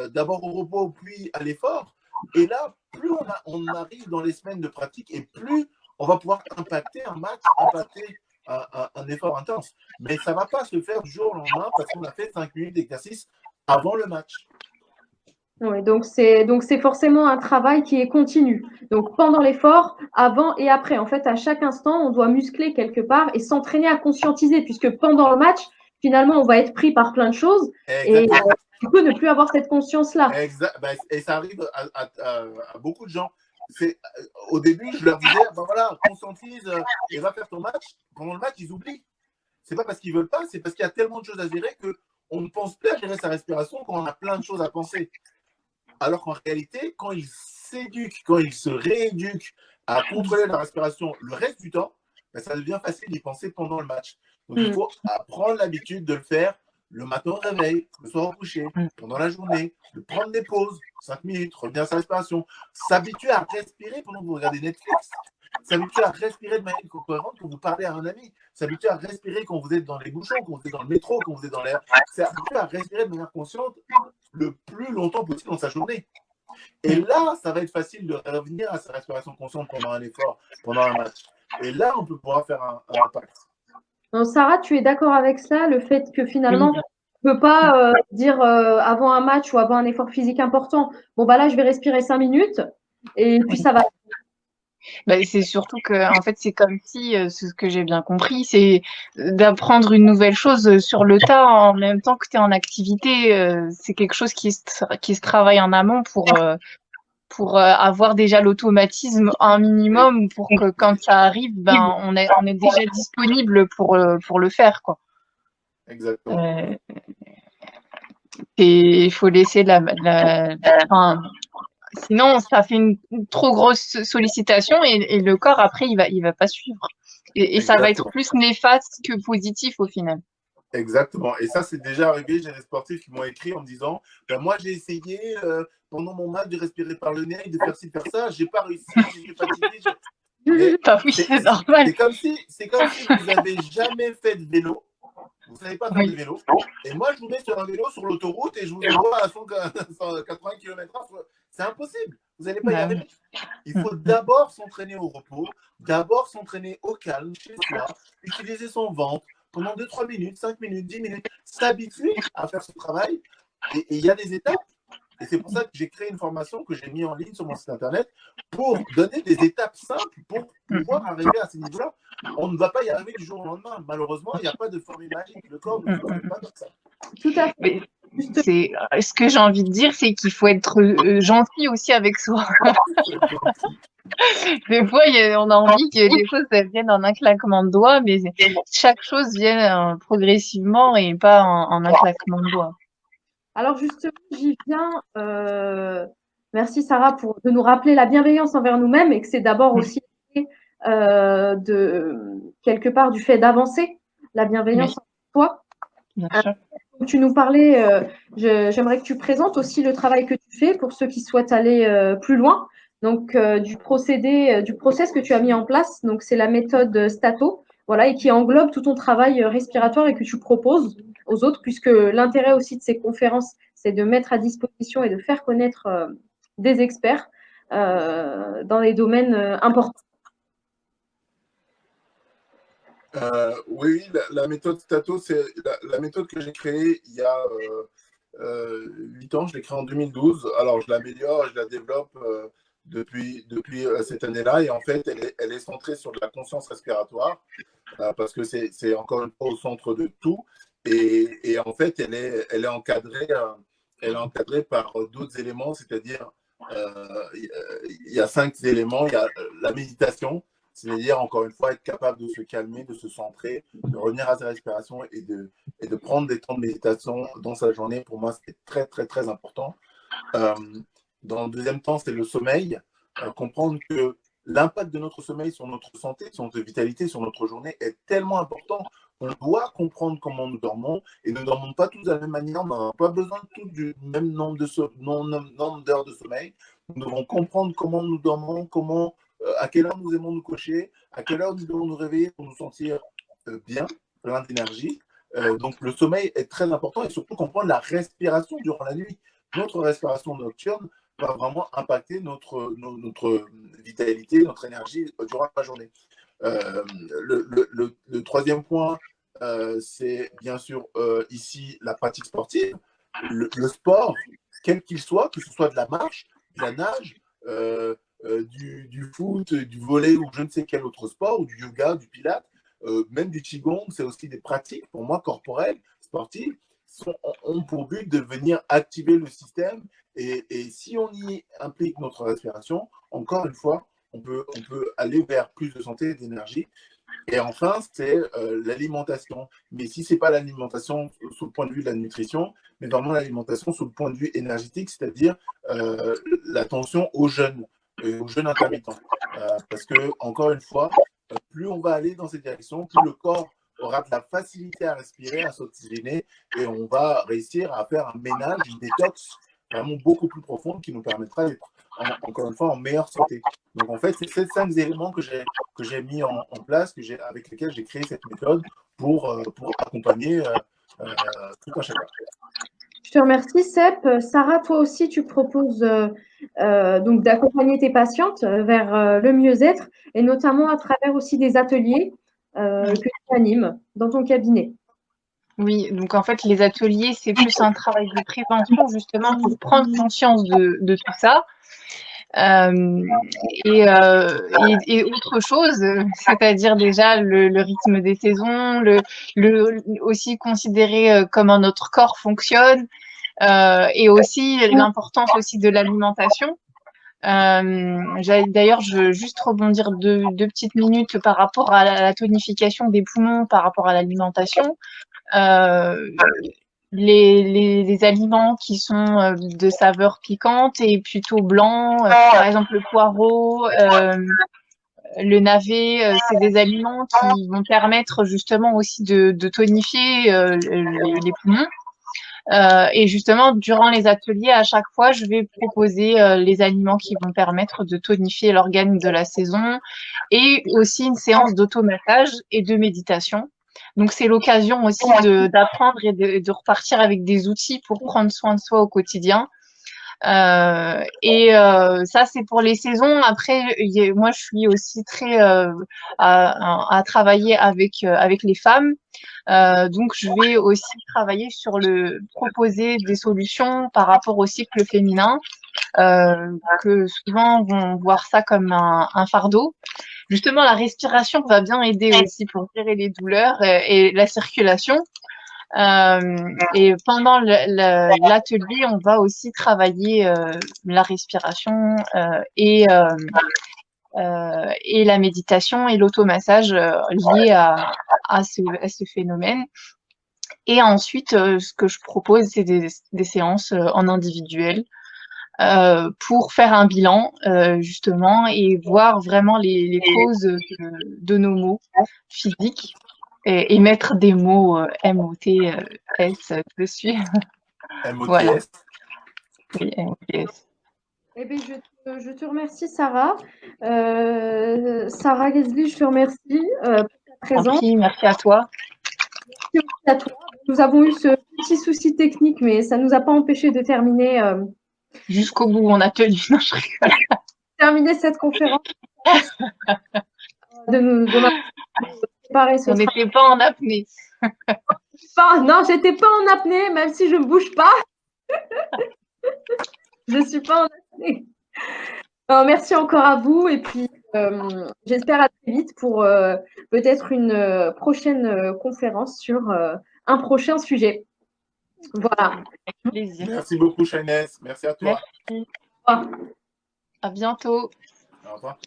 d'abord au repos, puis à l'effort. Et là, plus on arrive dans les semaines de pratique et plus on va pouvoir impacter un match, impacter un effort intense. Mais ça ne va pas se faire du jour au lendemain parce qu'on a fait 5 minutes d'exercice avant le match. Oui, donc c'est forcément un travail qui est continu. Donc pendant l'effort, avant et après. En fait, à chaque instant, on doit muscler quelque part et s'entraîner à conscientiser, puisque pendant le match, finalement, on va être pris par plein de choses. Exactement. Et tu peux ne plus avoir cette conscience-là. Et ça arrive à beaucoup de gens. Au début, je leur disais, ben voilà, conscientise et va faire ton match. Pendant le match, ils oublient. C'est pas parce qu'ils veulent pas, c'est parce qu'il y a tellement de choses à gérer qu'on ne pense plus à gérer sa respiration qu'on a plein de choses à penser. Alors qu'en réalité, quand ils s'éduquent, quand ils se rééduquent à contrôler la respiration le reste du temps, ben ça devient facile d'y penser pendant le match. Donc, il faut prendre l'habitude de le faire le matin au réveil, le soir au coucher, pendant la journée, de prendre des pauses, 5 minutes, revenir à sa respiration, s'habituer à respirer pendant que vous regardez Netflix, s'habituer à respirer de manière cohérente quand vous parlez à un ami, s'habituer à respirer quand vous êtes dans les bouchons, quand vous êtes dans le métro, quand vous êtes dans l'air, s'habituer à respirer de manière consciente le plus longtemps possible dans sa journée. Et là, ça va être facile de revenir à sa respiration consciente pendant un effort, pendant un match. Et là, on peut pouvoir faire un impact. Donc, Sarah, tu es d'accord avec ça, le fait que finalement, on ne peut pas dire avant un match ou avant un effort physique important, bon, bah là, je vais respirer 5 minutes et puis ça va. Bah, c'est surtout que, en fait, c'est comme si, ce que j'ai bien compris, c'est d'apprendre une nouvelle chose sur le tas en même temps que tu es en activité. C'est quelque chose qui se travaille en amont pour avoir déjà l'automatisme un minimum pour que quand ça arrive, ben, on est déjà disponible pour le faire, quoi. Exactement. Et il faut laisser enfin, sinon, ça fait une trop grosse sollicitation et le corps, après, il va pas suivre. Et ça va être plus néfaste que positif au final. Exactement. Et ça, c'est déjà arrivé. J'ai des sportifs qui m'ont écrit en me disant ben, moi, j'ai essayé pendant mon match de respirer par le nez, de faire ci, de faire ça. J'ai pas réussi, j'étais fatigué. Mais Ah oui, c'est normal. c'est comme si vous n'avez jamais fait de vélo. Vous ne savez pas faire de Oui. vélo. Et moi, je vous mets sur un vélo sur l'autoroute et je vous envoie à 180 km/h. C'est impossible. Vous n'allez pas y Bah arriver. oui. Il faut d'abord s'entraîner au repos, d'abord s'entraîner au calme, chez soi, utiliser son ventre pendant 2-3 minutes, 5 minutes, 10 minutes, s'habituer à faire ce travail. Et il y a des étapes. Et c'est pour ça que j'ai créé une formation que j'ai mise en ligne sur mon site internet pour donner des étapes simples pour pouvoir arriver à ce niveau-là. On ne va pas y arriver du jour au lendemain. Malheureusement, il n'y a pas de formule magique. Le corps ne fonctionne pas comme ça. Tout à fait. Mais ce que j'ai envie de dire, c'est qu'il faut être gentil aussi avec soi. Des fois, on a envie que les choses elles viennent en un claquement de doigts, mais chaque chose vient progressivement et pas en un claquement de doigts. Alors justement, j'y viens. Merci Sarah de nous rappeler la bienveillance envers nous-mêmes et que c'est d'abord aussi quelque part du fait d'avancer, la bienveillance envers toi. Bien sûr. Tu nous parlais, j'aimerais que tu présentes aussi le travail que tu fais pour ceux qui souhaitent aller plus loin. Donc du process que tu as mis en place. Donc c'est la méthode Stato, voilà, et qui englobe tout ton travail respiratoire et que tu proposes aux autres, puisque l'intérêt aussi de ces conférences, c'est de mettre à disposition et de faire connaître des experts dans les domaines importants. Oui, la méthode Stato, c'est la méthode que j'ai créée il y a 8 ans. Je l'ai créée en 2012. Alors, je l'améliore, je la développe depuis cette année-là. Et en fait, elle est centrée sur de la conscience respiratoire parce que c'est encore une fois au centre de tout. Et en fait, elle est encadrée par d'autres éléments, c'est-à-dire il y a 5 éléments. Il y a la méditation, c'est-à-dire, encore une fois, être capable de se calmer, de se centrer, de revenir à sa respiration et de prendre des temps de méditation dans sa journée. Pour moi, c'est très, très, très important. Dans le deuxième temps, c'est le sommeil. Comprendre que l'impact de notre sommeil sur notre santé, sur notre vitalité, sur notre journée est tellement important. On doit comprendre comment nous dormons et nous ne dormons pas tous de la même manière. On n'a pas besoin tous du même nombre d'heures de sommeil. Nous devons comprendre comment nous dormons, à quelle heure nous aimons nous coucher, à quelle heure nous devons nous réveiller pour nous sentir bien, plein d'énergie. Donc le sommeil est très important et surtout comprendre la respiration durant la nuit. Notre respiration nocturne va vraiment impacter notre vitalité, notre énergie durant la journée. Le troisième point, c'est bien sûr ici la pratique sportive. Le sport, quel qu'il soit, que ce soit de la marche, de la nage, du foot, du volley ou je ne sais quel autre sport, ou du yoga, du pilates, même du qigong, c'est aussi des pratiques, pour moi, corporelles, sportives, ont pour but de venir activer le système. Et si on y implique notre respiration, encore une fois, on peut aller vers plus de santé et d'énergie. Et enfin, c'est l'alimentation. Mais si ce n'est pas l'alimentation sous le point de vue de la nutrition, mais vraiment l'alimentation sous le point de vue énergétique, c'est-à-dire l'attention aux jeûnes intermittents. Parce que, encore une fois, plus on va aller dans cette direction, plus le corps aura de la facilité à respirer, à s'oxygéner, et on va réussir à faire un ménage, une détox vraiment beaucoup plus profonde qui nous permettra d'être, encore une fois, en meilleure santé. Donc, en fait, c'est ces 5 éléments que j'ai mis en place, avec lesquels j'ai créé cette méthode pour accompagner tout un chacun. Je te remercie, Sep. Sarah, toi aussi, tu proposes donc d'accompagner tes patientes vers le mieux-être et notamment à travers aussi des ateliers que tu animes dans ton cabinet. Oui, donc en fait, les ateliers, c'est plus un travail de prévention, justement, pour prendre conscience de tout ça. Et autre chose, c'est-à-dire déjà le rythme des saisons, aussi considérer comment notre corps fonctionne, et aussi l'importance aussi de l'alimentation. D'ailleurs, je veux juste rebondir deux petites minutes par rapport à la tonification des poumons, par rapport à l'alimentation. Les aliments qui sont de saveur piquante et plutôt blancs, par exemple le poireau, le navet, c'est des aliments qui vont permettre justement aussi de tonifier les poumons. Et justement, durant les ateliers, à chaque fois, je vais proposer les aliments qui vont permettre de tonifier l'organe de la saison et aussi une séance d'automassage et de méditation. Donc, c'est l'occasion aussi d'apprendre et de repartir avec des outils pour prendre soin de soi au quotidien. Ça, c'est pour les saisons. Après, moi, je suis aussi très à travailler avec les femmes. Donc, je vais aussi travailler sur proposer des solutions par rapport au cycle féminin, que souvent vont voir ça comme un fardeau. Justement, la respiration va bien aider aussi pour gérer les douleurs et la circulation. Et pendant l'atelier, on va aussi travailler la respiration et la méditation et l'automassage liés à ce phénomène. Et ensuite, ce que je propose, c'est des séances en individuel pour faire un bilan justement et voir vraiment les causes de nos maux physiques et mettre des mots M-O-T-S dessus. Voilà. MOTS. Oui, M-O-T-S. Eh bien, je te remercie, Sarah. Sarah Ghezli, je te remercie pour ta présence. Merci à toi. Merci aussi à toi. Nous avons eu ce petit souci technique, mais ça ne nous a pas empêché de terminer. Jusqu'au bout, on a tenu. Non, je rigole. Terminer cette conférence. de ma préparer ce On travail. n'était pas en apnée. Non, j'étais pas en apnée, même si je ne bouge pas. Je ne suis pas en apnée. Alors, merci encore à vous et puis j'espère à très vite pour peut-être une prochaine conférence sur un prochain sujet. Voilà. Avec plaisir. Merci beaucoup, Shainès. Merci à toi. Merci. Au revoir. À bientôt. Au revoir.